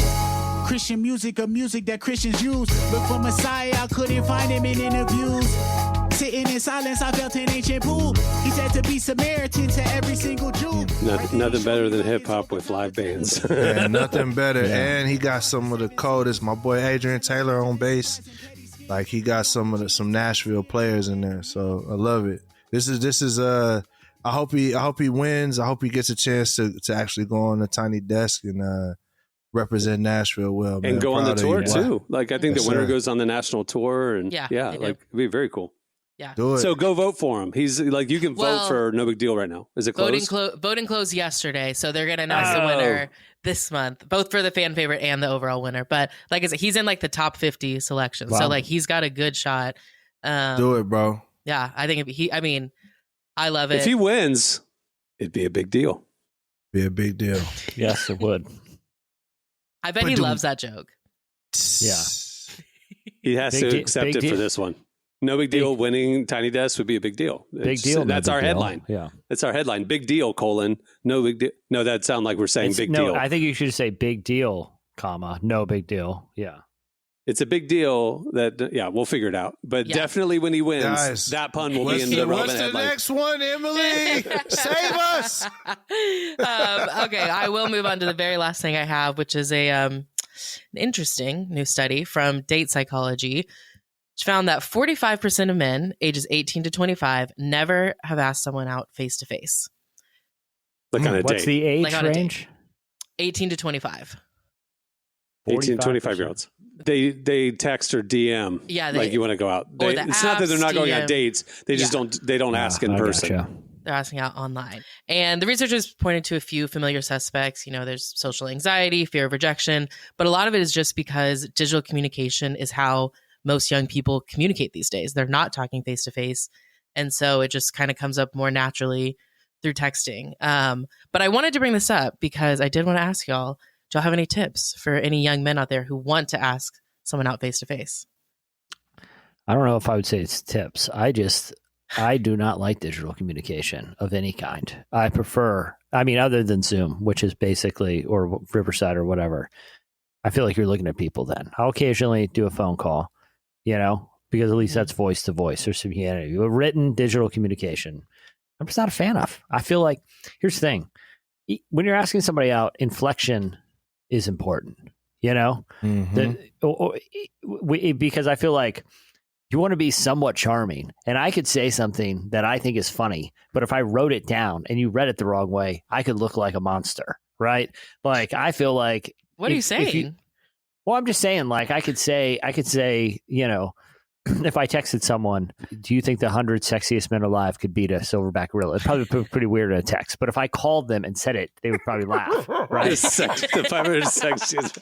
Christian music, a music that Christians use. Look for Messiah, I couldn't find him in interviews. Sitting in silence, I felt an ancient pool. He said to be Samaritan to every single Jew. Nothing better than hip hop with live bands. Yeah, nothing better. Yeah. And he got some of the coldest. My boy Adrian Taylor on bass. Like he got some Nashville players in there. So I love it. This is I hope he wins. I hope he gets a chance to actually go on the Tiny Desk and represent Nashville well, man. And go on the tour too. Like I think the winner goes on the national tour, and like it'd be very cool. Yeah. So go vote for him. He's like you can vote for No Big Deal right now. Is it closed? Voting closed yesterday, so they're gonna announce the winner this month, both for the fan favorite and the overall winner. But like I said, he's in like the top 50 selections, so like he's got a good shot. Do it, bro. Yeah, I think I love it. If he wins, it'd be a big deal. Be a big deal. Yes, it would. I bet he loves that joke. Yeah. He has to accept it for this one. No big deal. Winning Tiny Desk would be a big deal. Big deal. That's our headline. Yeah. That's our headline. Big deal, no big deal. No, that sounds like we're saying big deal. I think you should say big deal, comma, no big deal. Yeah. It's a big deal we'll figure it out. But definitely when he wins, Guys, that pun will be in the relevant headline. What's the next one, Emily? Save us. Okay, I will move on to the very last thing I have, which is an interesting new study from Date Psychology, which found that 45% of men ages 18 to 25 never have asked someone out face to face. Like on a What's date. the age Like on a range? 18 to 25. 18 to 25-year-olds. They text or DM. Yeah, like you want to go out. It's not that they're not going on dates. They just don't ask in person. Gotcha. They're asking out online. And the researchers pointed to a few familiar suspects. There's social anxiety, fear of rejection, but a lot of it is just because digital communication is how most young people communicate these days. They're not talking face to face. And so it just kind of comes up more naturally through texting. But I wanted to bring this up because I did want to ask y'all, do y'all have any tips for any young men out there who want to ask someone out face to face? I don't know if I would say it's tips. I do not like digital communication of any kind. I prefer, other than Zoom, which is basically, or Riverside or whatever. I feel like you're looking at people then. I'll occasionally do a phone call, because at least that's voice to voice. There's some humanity. A written digital communication, I'm just not a fan of. I feel like, here's the thing. When you're asking somebody out, inflection is important, Mm-hmm. because I feel like you want to be somewhat charming. And I could say something that I think is funny, but if I wrote it down and you read it the wrong way, I could look like a monster, right? Like, I feel like... What are you saying? Well, I'm just saying, like, I could say, if I texted someone, do you think the 100 sexiest men alive could beat a silverback gorilla? It'd probably be pretty weird in a text. But if I called them and said it, they would probably laugh, right? The 500 sexiest.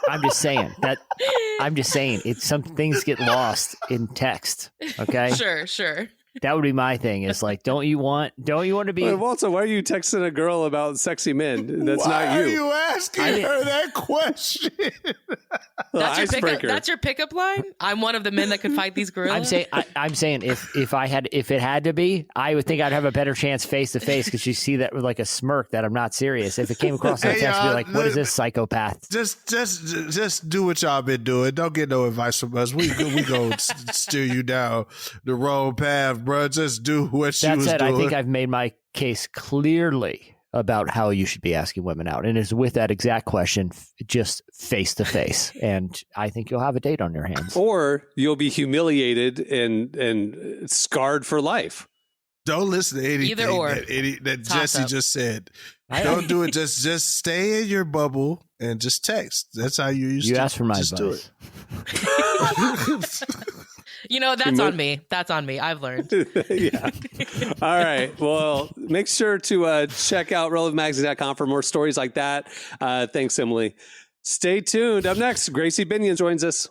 I'm just saying it's some things get lost in text. Okay. Sure. That would be my thing. Is like, don't you want to be? Wait, Walter, why are you texting a girl about sexy men? That's not you. Why are you asking her that question? That's your pickup line. I'm one of the men that could fight these gorillas. I'm saying if it had to be, I would think I'd have a better chance face to face because you see that with like a smirk that I'm not serious. If it came across in a text, I'd be like, what is this psychopath? Just do what y'all been doing. Don't get no advice from us. We go steer you down the wrong path, bro. Just do what you was doing. I think I've made my case clearly about how you should be asking women out, and it's with that exact question, just face to face. And I think you'll have a date on your hands, or you'll be humiliated and scarred for life. Don't listen to anything that Jesse just said. Don't do it. Just stay in your bubble and just text. That's how you used to. You asked for my advice. Do it. That's on me. That's on me. I've learned. Yeah. All right. Well, make sure to check out relevantmagazine.com for more stories like that. Thanks, Emily. Stay tuned. Up next, Gracie Binion joins us.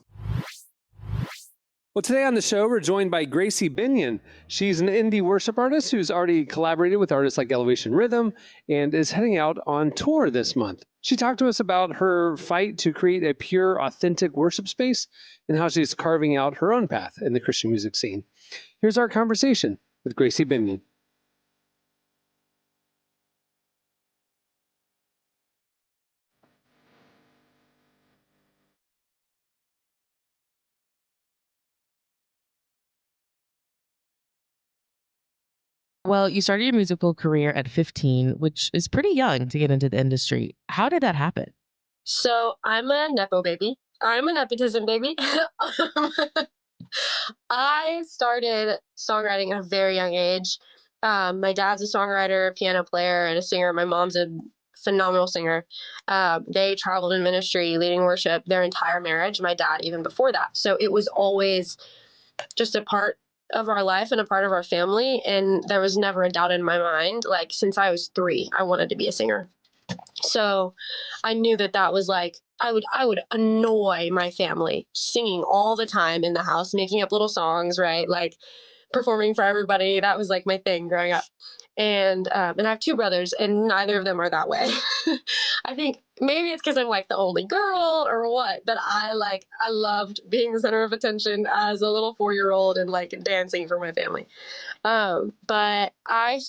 Well, today on the show, we're joined by Gracie Binion. She's an indie worship artist who's already collaborated with artists like Elevation Rhythm and is heading out on tour this month. She talked to us about her fight to create a pure, authentic worship space and how she's carving out her own path in the Christian music scene. Here's our conversation with Gracie Binion. Well, you started your musical career at 15, which is pretty young to get into the industry. How did that happen? So I'm a Nepo baby. I'm a nepotism baby. I started songwriting at a very young age. My dad's a songwriter, a piano player, and a singer. My mom's a phenomenal singer. They traveled in ministry, leading worship their entire marriage. My dad, even before that. So it was always just a part of our life and a part of our family. And there was never a doubt in my mind. Like, since I was 3, I wanted to be a singer. So I knew that was like, I would annoy my family singing all the time in the house, making up little songs, right? Like performing for everybody. That was like my thing growing up. And I have two brothers, and neither of them are that way. I think maybe it's because I'm like the only girl or what, but I loved being the center of attention as a little 4-year-old and like dancing for my family. But my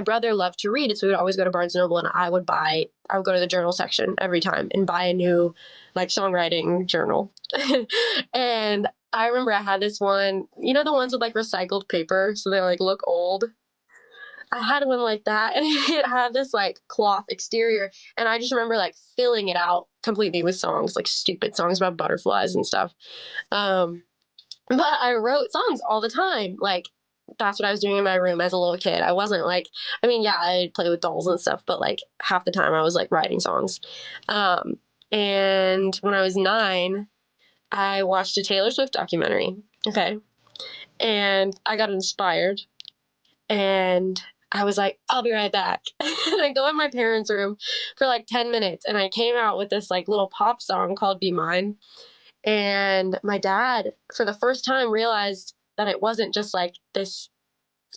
brother loved to read, so we would always go to Barnes & Noble, and I would go to the journal section every time and buy a new like songwriting journal. And I remember I had this one, you know, the ones with like recycled paper, so they like look old. I had one like that, and it had this like cloth exterior, and I just remember like filling it out completely with songs, like stupid songs about butterflies and stuff. But I wrote songs all the time. Like, that's what I was doing in my room as a little kid. I wasn't like, I mean, yeah, I'd play with dolls and stuff, but like half the time I was like writing songs. And when I was 9, I watched a Taylor Swift documentary. Okay. And I got inspired, and I was like, I'll be right back. And I go in my parents' room for like 10 minutes, and I came out with this like little pop song called Be Mine. And my dad, for the first time, realized that it wasn't just like this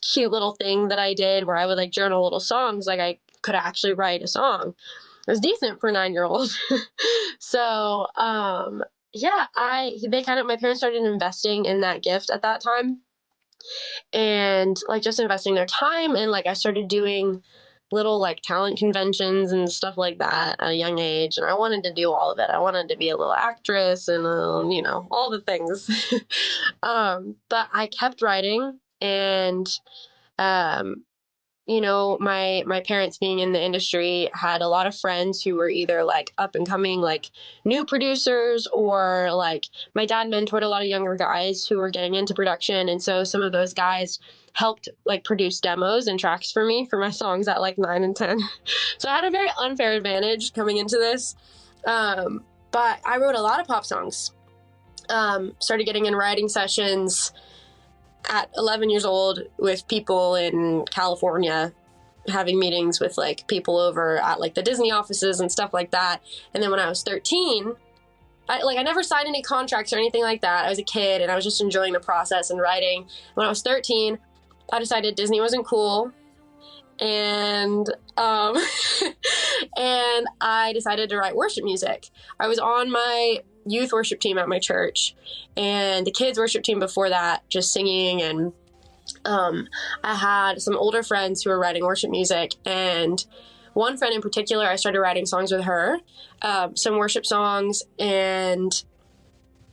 cute little thing that I did where I would like journal little songs. Like, I could actually write a song. It was decent for a 9-year-old. So, yeah, my parents started investing in that gift at that time, and like just investing their time. And like I started doing little like talent conventions and stuff like that at a young age, and I wanted to do all of it. I wanted to be a little actress and you know, all the things. But I kept writing, and you know, my parents being in the industry had a lot of friends who were either like up and coming, like new producers, or like my dad mentored a lot of younger guys who were getting into production. And so some of those guys helped like produce demos and tracks for me for my songs at like 9 and 10. So I had a very unfair advantage coming into this. But I wrote a lot of pop songs. Started getting in writing sessions at 11 years old with people in California, having meetings with like people over at like the Disney offices and stuff like that. And then when I was 13, I never signed any contracts or anything like that. I was a kid and I was just enjoying the process and writing. When I was 13, I decided Disney wasn't cool. And and I decided to write worship music. I was on my youth worship team at my church, and the kids worship team before that, just singing. And I had some older friends who were writing worship music, and one friend in particular, I started writing songs with her, some worship songs. And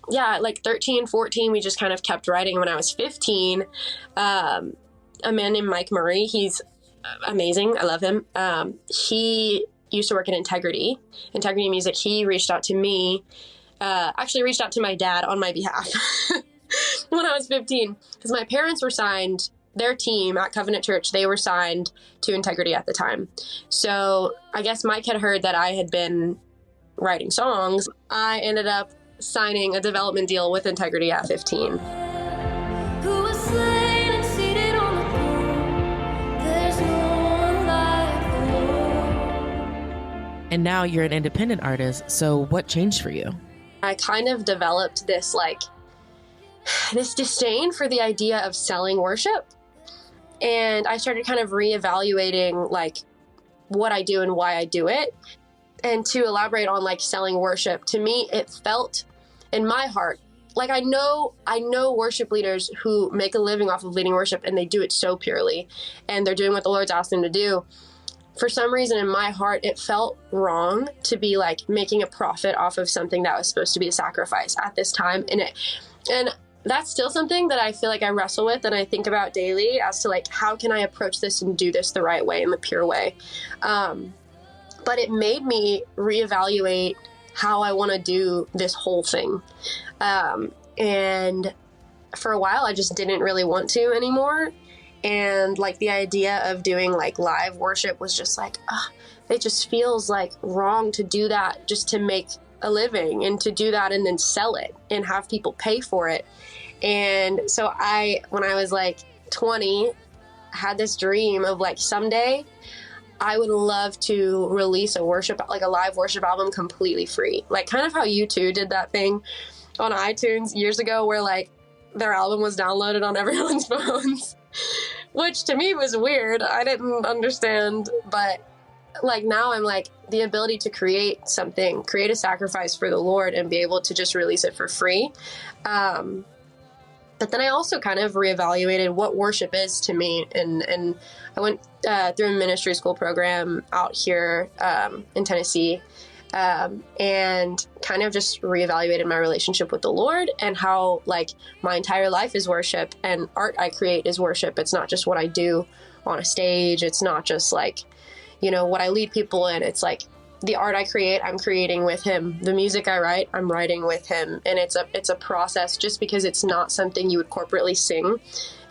yeah, like 13, 14, we just kind of kept writing. When I was 15, a man named Mike Murray, he's amazing. I love him. He used to work at Integrity Music. He reached out to me, actually reached out to my dad on my behalf when I was 15, because my parents were signed, their team at Covenant Church, they were signed to Integrity at the time. So I guess Mike had heard that I had been writing songs. I ended up signing a development deal with Integrity at 15. And now you're an independent artist. So what changed for you? I kind of developed this disdain for the idea of selling worship. And I started kind of reevaluating like what I do and why I do it. And to elaborate on like selling worship, to me, it felt in my heart, like I know worship leaders who make a living off of leading worship, and they do it so purely, and they're doing what the Lord's asked them to do. For some reason in my heart, it felt wrong to be like making a profit off of something that was supposed to be a sacrifice at this time. And that's still something that I feel like I wrestle with and I think about daily as to like, how can I approach this and do this the right way, in the pure way? But it made me reevaluate how I want to do this whole thing. And for a while, I just didn't really want to anymore. And like the idea of doing like live worship was just like, it just feels like wrong to do that just to make a living, and to do that and then sell it and have people pay for it. And so when I was like 20, had this dream of like, someday I would love to release a live worship album completely free. Like kind of how U2 did that thing on iTunes years ago where like their album was downloaded on everyone's phones. which to me was weird. I didn't understand, but like now I'm like the ability to create something, create a sacrifice for the Lord and be able to just release it for free. But then I also kind of reevaluated what worship is to me. And I went through a ministry school program out here in Tennessee and kind of just reevaluated my relationship with the Lord and how like my entire life is worship and art I create is worship. It's not just what I do on a stage. It's not just like, you know, what I lead people in. It's like the art I create, I'm creating with him. The music I write, I'm writing with him. And it's a process. Just because it's not something you would corporately sing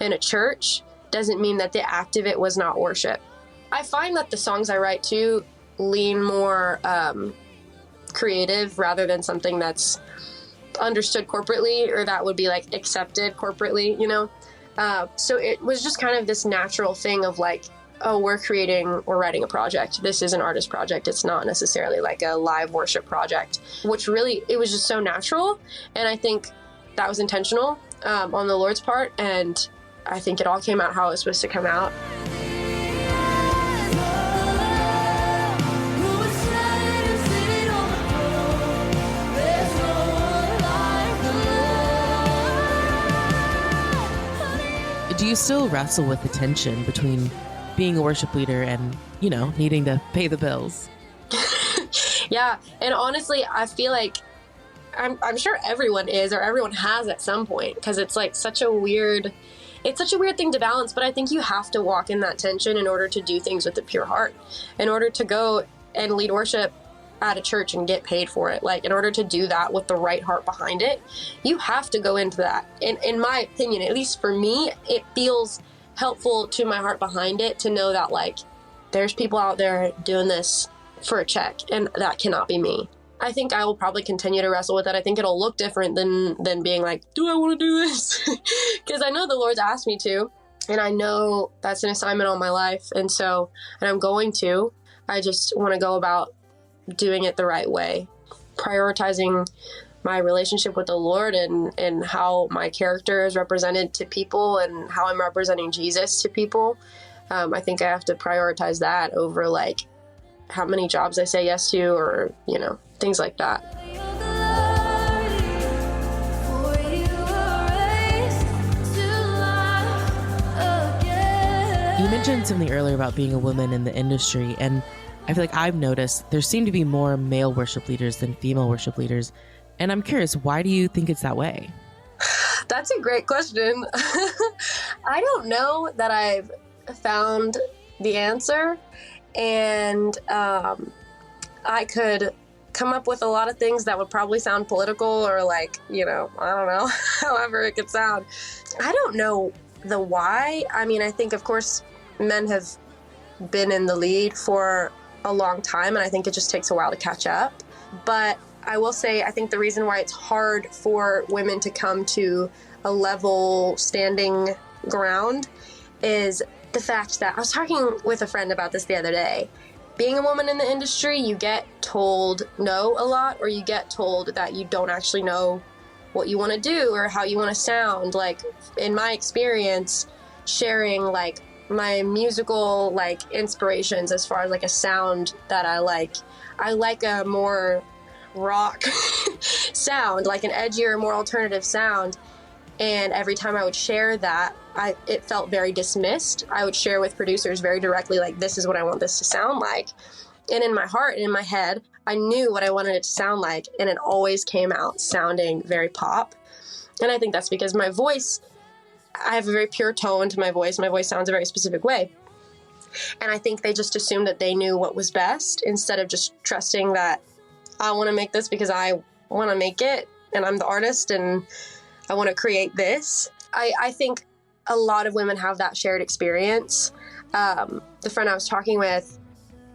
in a church doesn't mean that the act of it was not worship. I find that the songs I write too lean more creative rather than something that's understood corporately or that would be like accepted corporately, you know? So it was just kind of this natural thing of like, oh, we're writing a project. This is an artist project. It's not necessarily like a live worship project, which really, it was just so natural. And I think that was intentional on the Lord's part. And I think it all came out how it was supposed to come out. Do you still wrestle with the tension between being a worship leader and, you know, needing to pay the bills? Yeah. And honestly, I feel like I'm sure everyone is, or everyone has at some point, because it's like such a weird thing to balance. But I think you have to walk in that tension in order to do things with a pure heart, in order to go and lead worship at a church and get paid for it. Like in order to do that with the right heart behind it, you have to go into that. In my opinion, at least for me, it feels helpful to my heart behind it to know that like there's people out there doing this for a check and that cannot be me. I think I will probably continue to wrestle with it. I think it'll look different than being like, do I want to do this? Because I know the Lord's asked me to, and I know that's an assignment on my life. And I'm going to. I just want to go about doing it the right way, prioritizing my relationship with the Lord and how my character is represented to people and how I'm representing Jesus to people. I think I have to prioritize that over like how many jobs I say yes to or, you know, things like that. You mentioned something earlier about being a woman in the industry, and I feel like I've noticed there seem to be more male worship leaders than female worship leaders. And I'm curious, why do you think it's that way? That's a great question. I don't know that I've found the answer. And I could come up with a lot of things that would probably sound political or like, you know, I don't know, however it could sound. I don't know the why. I mean, I think, of course, men have been in the lead for a long time, and I think it just takes a while to catch up. But I will say, I think the reason why it's hard for women to come to a level standing ground is the fact that I was talking with a friend about this the other day. Being a woman in the industry, you get told no a lot, or you get told that you don't actually know what you want to do or how you want to sound. Like in my experience, sharing like my musical like inspirations as far as like a sound that I like a more rock sound, like an edgier, more alternative sound. And every time I would share that, it felt very dismissed. I would share with producers very directly, like, this is what I want this to sound like. And in my heart and in my head, I knew what I wanted it to sound like. And it always came out sounding very pop. And I think that's because my voice, I have a very pure tone to my voice. My voice sounds a very specific way. And I think they just assumed that they knew what was best instead of just trusting that I want to make this because I want to make it and I'm the artist and I want to create this. I think a lot of women have that shared experience. The friend I was talking with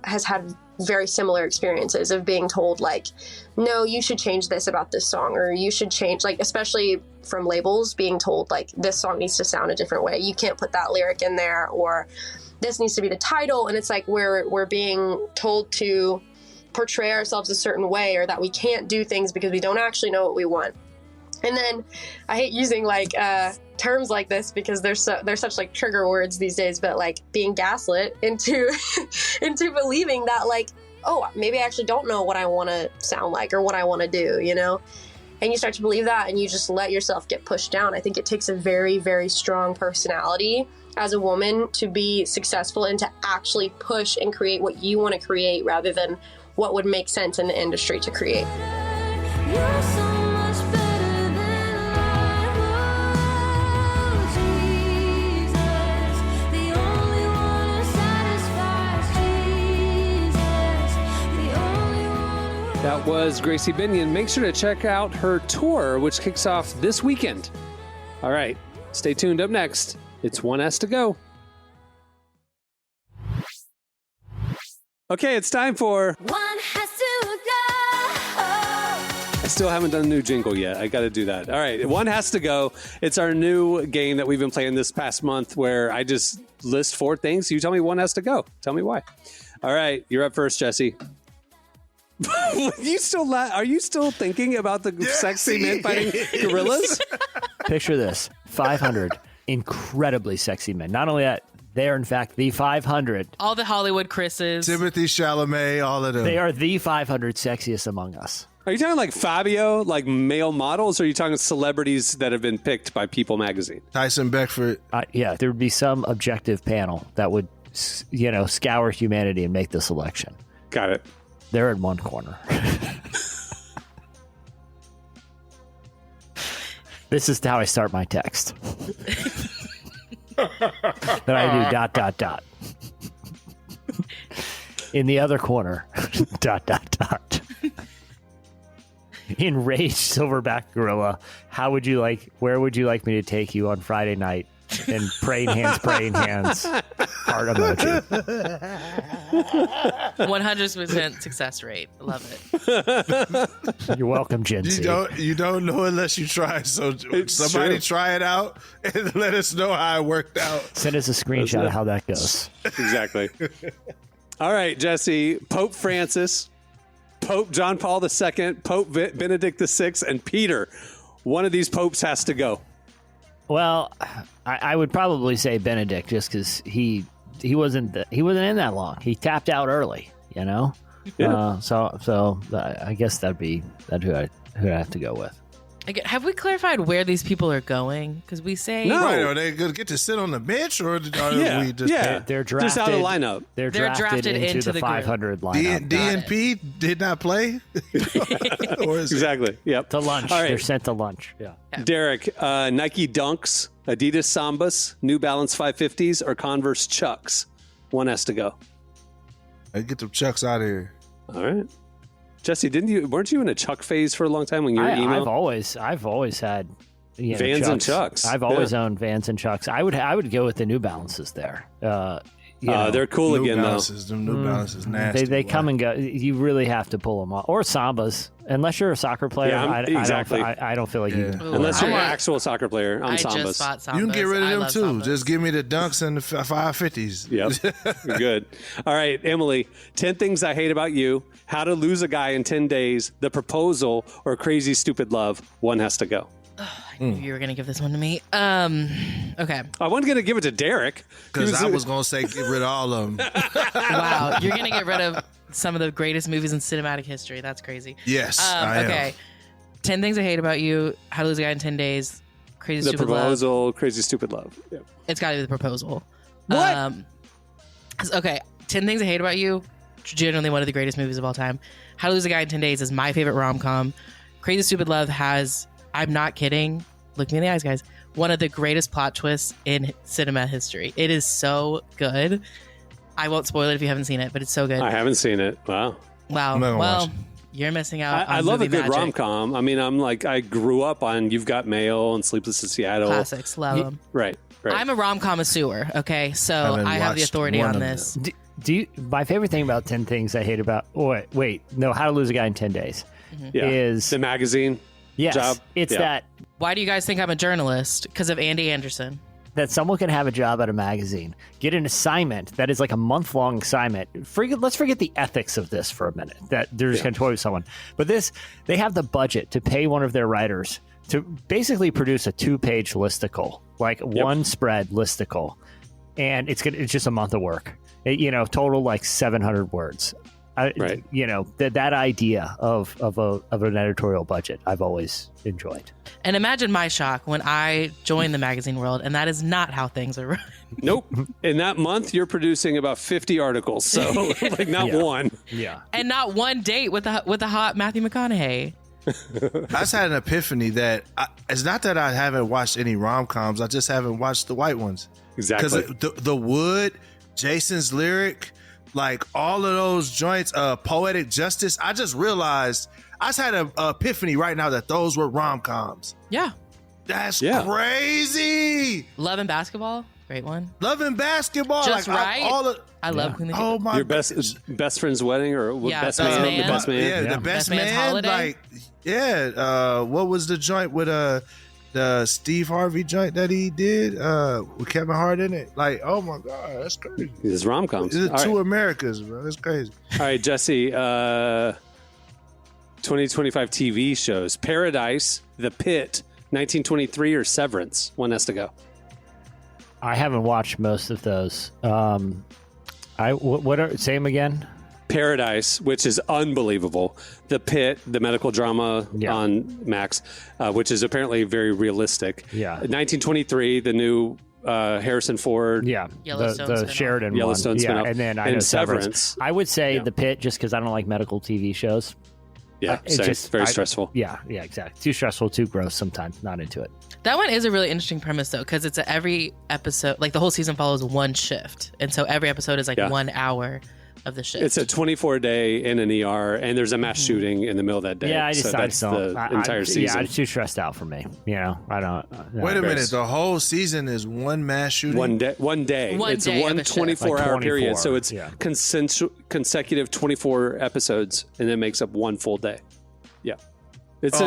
has had very similar experiences of being told like, no, you should change this about this song, or you should change, like, especially from labels, being told like this song needs to sound a different way. You can't put that lyric in there, or this needs to be the title. And it's like we're being told to portray ourselves a certain way, or that we can't do things because we don't actually know what we want. And then I hate using like terms like this because they're such like trigger words these days, but like being gaslit into into believing that like, oh, maybe I actually don't know what I want to sound like or what I want to do, you know? And you start to believe that and you just let yourself get pushed down. I think it takes a very, very strong personality as a woman to be successful and to actually push and create what you want to create rather than what would make sense in the industry to create. You're so much better than I was, Jesus. The only one who satisfies, Jesus. The only one who... That was Gracie Binion. Make sure to check out her tour, which kicks off this weekend. All right, stay tuned. Up next, it's One Has to Go. Okay, it's time for One has to go. I still haven't done a new jingle yet. I got to do that. All right. One Has to Go. It's our new game that we've been playing this past month where I just list 4 things. You tell me one has to go. Tell me why. All right. You're up first, Jesse. Are you still thinking about the sexy men fighting gorillas? Picture this. 500 incredibly sexy men. Not only that, they're in fact the 500. All the Hollywood Chris's. Timothy Chalamet, all of them. They are the 500 sexiest among us. Are you talking like Fabio, like male models, or are you talking celebrities that have been picked by People magazine? Tyson Beckford. Yeah, there would be some objective panel that would, scour humanity and make the selection. Got it. They're in one corner. This is how I start my text. Then I do ... In the other corner, ... Enraged silverback gorilla, where would you like me to take you on Friday night? And praying hands, heart emoji. 100% success rate. I love it. You're welcome, Gen Z. You don't know unless you try. So somebody try it out and let us know how it worked out. Send us a screenshot of how that goes. Exactly. All right, Jesse. Pope Francis, Pope John Paul II, Pope Benedict XVI, and Peter. One of these popes has to go. Well, I would probably say Benedict, just because he wasn't in that long. He tapped out early, Yeah. So I guess that'd who I'd have to go with. Have we clarified where these people are going? Because we say no. Right, are they going to get to sit on the bench, or are we just they're drafted just out of lineup? They're drafted into the 500 lineup. DNP did not play. Or is exactly. Yep. To lunch. All right. They're sent to lunch. Yeah. Derek, Nike Dunks, Adidas Sambas, New Balance 550s, or Converse Chucks. One has to go. I get them Chucks out of here. All right. Jesse, weren't you in a Chuck phase for a long time when you were emo? I've always had Vans Chucks. and Chucks. I've always owned Vans and Chucks. I would go with the New Balances there. They're cool again though. New Balances, nasty. They come and go. You really have to pull them off. Or Sambas, unless you're a soccer player. Yeah, exactly. I don't feel like you. Unless you're an actual soccer player, I'm Sambas. Just bought Sambas. You can get rid of them too. Sambas. Just give me the Dunks and the 550s. Yep. Good. All right, Emily. 10 things I hate about you. How to lose a guy in 10 days. The Proposal or Crazy Stupid Love. One has to go. I knew you were going to give this one to me. Okay. I wasn't going to give it to Derek. Because I was going to say get rid of all of them. Wow. You're going to get rid of some of the greatest movies in cinematic history. That's crazy. Yes, I am. Okay. 10 things I hate about you. How to lose a guy in 10 days. Crazy Stupid Love. The Proposal, Crazy Stupid Love. Yep. It's got to be The Proposal. What? Okay. 10 things I hate about you. Genuinely one of the greatest movies of all time. How to Lose a Guy in 10 Days is my favorite rom-com. Crazy Stupid Love has, I'm not kidding, look me in the eyes, guys, one of the greatest plot twists in cinema history. It is so good. I won't spoil it if you haven't seen it, but it's so good. I haven't seen it. Wow. Well, you're missing out. I love a good rom-com. I mean, I grew up on You've Got Mail and Sleepless in Seattle. Classics. Love them. Right. I'm a rom-connoisseur, okay? So I have the authority on this. My favorite thing about 10 Things I Hate About... How to Lose a Guy in 10 Days is... The magazine job. It's that... Why do you guys think I'm a journalist? Because of Andy Anderson. That someone can have a job at a magazine, get an assignment that is like a month-long assignment. Let's forget the ethics of this for a minute, that they're just going to toy with someone. But they have the budget to pay one of their writers to basically produce a 2-page listicle, like one spread listicle, and it's just a month of work. Total like 700 words. Right. That idea of an editorial budget, I've always enjoyed. And imagine my shock when I joined the magazine world, and that is not how things are run. Nope. In that month, you're producing about 50 articles, so like not one. Yeah. And not one date with a hot Matthew McConaughey. I just had an epiphany that it's not that I haven't watched any rom-coms. I just haven't watched the white ones. Exactly. Because the Wood, Jason's Lyric, like all of those joints, Poetic Justice. I just realized I just had an epiphany right now that those were rom-coms. Yeah. That's crazy. Love and Basketball, great one. Love and Basketball, Just like, Right. I love Queen Latifah. Oh my! Your best friend's wedding or best man? Man. The best man. Yeah, the best Man's man. Holiday. What was the joint with the Steve Harvey joint that he did with Kevin Hart in it? Like, oh my God, that's crazy. These rom-coms. It's two Americas, bro. That's crazy. All right, Jesse. 2025 TV shows: Paradise, The Pit, 1923, or Severance. One has to go. I haven't watched most of those. Say them again? Paradise, which is unbelievable. The Pit, the medical drama on Max, which is apparently very realistic. Yeah. 1923, the new Harrison Ford. Yeah. Yellowstone the spin-off. Sheridan Yellowstone one. spin-off. Yeah, and then I And know Severance. I would say Yeah. The Pit, just because I don't like medical TV shows. Yeah, It's same. just Very stressful. Yeah, exactly. Too stressful, too gross sometimes. Not into it. That one is a really interesting premise, though, because it's every episode, like the whole season follows one shift. And so every episode is like 1 hour of the shift. It's a 24-day in an ER, and there's a mass shooting in the middle of that day. Yeah, I just that's don't. the entire season. Yeah, it's too stressed out for me. I don't. Wait a minute. The whole season is one mass shooting? One day. One It's day one of a shift. 24-hour period. 24, So it's consecutive 24 episodes, and it makes up one full day. Yeah. It's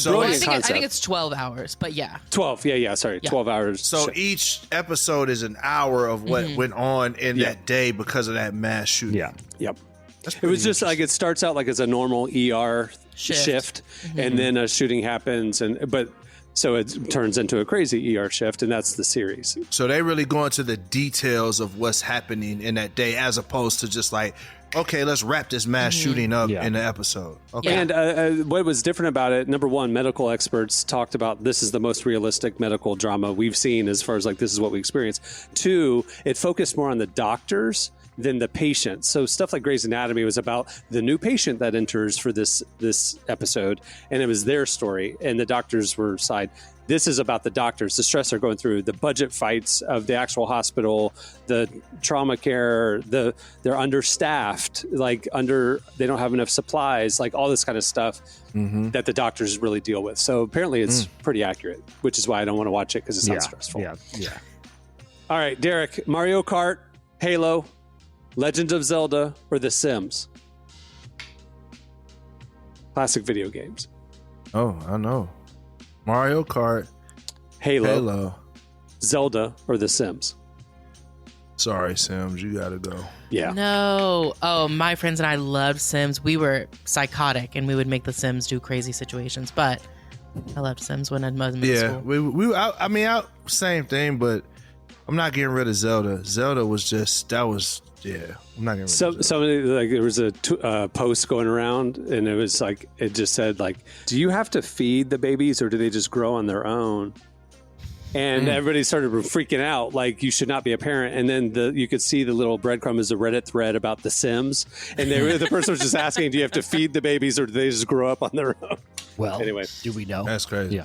a brilliant concept. I think it's 12 hours, but yeah. 12. Yeah. Sorry. 12 hours. So each episode is an hour of what went on in that day because of that mass shooting. Yeah. Yep. It was just like it starts out like it's a normal ER shift, and then a shooting happens, so it turns into a crazy ER shift, and that's the series. So they really go into the details of what's happening in that day, as opposed to just like, okay, let's wrap this mass shooting up in the episode. Okay. And what was different about it, number one, medical experts talked about this is the most realistic medical drama we've seen as far as like this is what we experience. Two, it focused more on the doctors than the patient. So stuff like Grey's Anatomy was about the new patient that enters for this episode, and it was their story, and the doctors were side. This is about the doctors, the stress they're going through, the budget fights of the actual hospital, the trauma care, they're understaffed, they don't have enough supplies, like all this kind of stuff that the doctors really deal with. So apparently it's pretty accurate, which is why I don't want to watch it because it sounds stressful. Yeah. All right, Derek, Mario Kart, Halo, Legend of Zelda, or The Sims? Classic video games. Oh, I know. Mario Kart, Halo, Zelda, or The Sims? Sorry, Sims, you gotta go. Yeah. No. Oh, my friends and I loved Sims. We were psychotic, and we would make the Sims do crazy situations. But I loved Sims when I was in middle school. Same thing, but I'm not getting rid of Zelda. Zelda was just I'm not getting rid of Zelda. Somebody, there was a post going around, and it was like, it just said, like, do you have to feed the babies or do they just grow on their own? And everybody started freaking out, like, you should not be a parent. And then you could see the little breadcrumb is a Reddit thread about The Sims. And the person was just asking, do you have to feed the babies or do they just grow up on their own? Well, anyway, do we know? That's crazy. Yeah.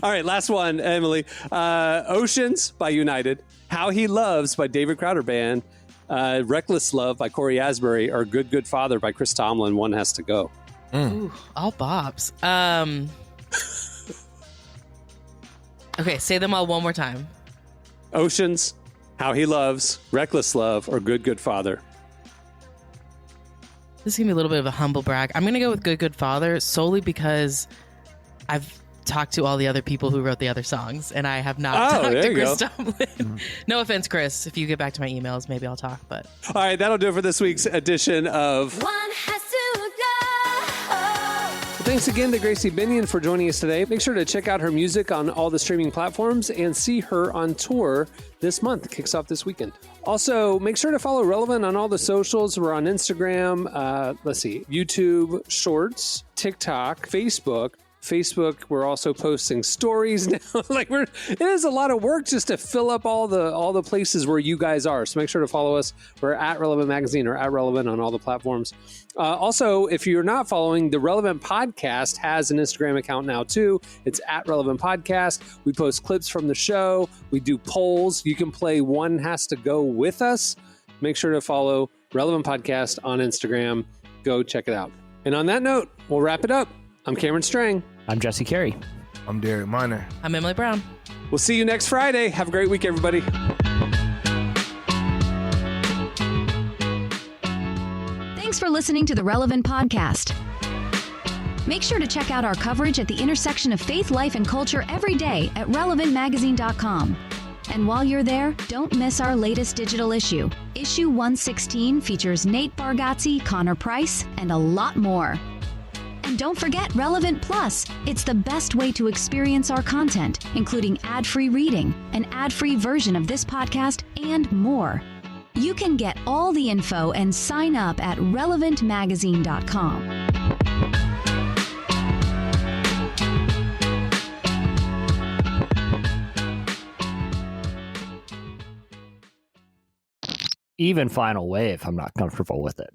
All right, last one, Emily. Oceans by United, How He Loves by David Crowder Band, Reckless Love by Corey Asbury, or Good Good Father by Chris Tomlin. One has to go. Ooh, all bops. Okay, say them all one more time. Oceans, How He Loves, Reckless Love, or Good Good Father. This is going to be a little bit of a humble brag. I'm going to go with Good Good Father solely because I've talked to all the other people who wrote the other songs, and I have not talked to Chris Tomlin. No offense, Chris. If you get back to my emails, maybe I'll talk. But all right, that'll do it for this week's edition of One has to go. Thanks again to Gracie Binion for joining us today. Make sure to check out her music on all the streaming platforms and see her on tour this month. It kicks off this weekend. Also, make sure to follow Relevant on all the socials. We're on Instagram, YouTube, Shorts, TikTok, Facebook. We're also posting stories now. It is a lot of work just to fill up all the places where you guys are. So make sure to follow us. We're at Relevant Magazine or at Relevant on all the platforms. Also, if you're not following, the Relevant Podcast has an Instagram account now too. It's at Relevant Podcast. We post clips from the show. We do polls. You can play One Has to Go with us. Make sure to follow Relevant Podcast on Instagram. Go check it out. And on that note, we'll wrap it up. I'm Cameron Strang. I'm Jesse Carey. I'm Derek Miner. I'm Emily Brown. We'll see you next Friday. Have a great week, everybody. Thanks for listening to the Relevant Podcast. Make sure to check out our coverage at the intersection of faith, life, and culture every day at relevantmagazine.com. And while you're there, don't miss our latest digital issue. Issue 116 features Nate Bargatze, Connor Price, and a lot more. And don't forget Relevant Plus. It's the best way to experience our content, including ad-free reading, an ad-free version of this podcast, and more. You can get all the info and sign up at relevantmagazine.com. Even Final Wave, I'm not comfortable with it.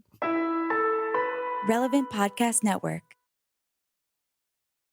Relevant Podcast Network.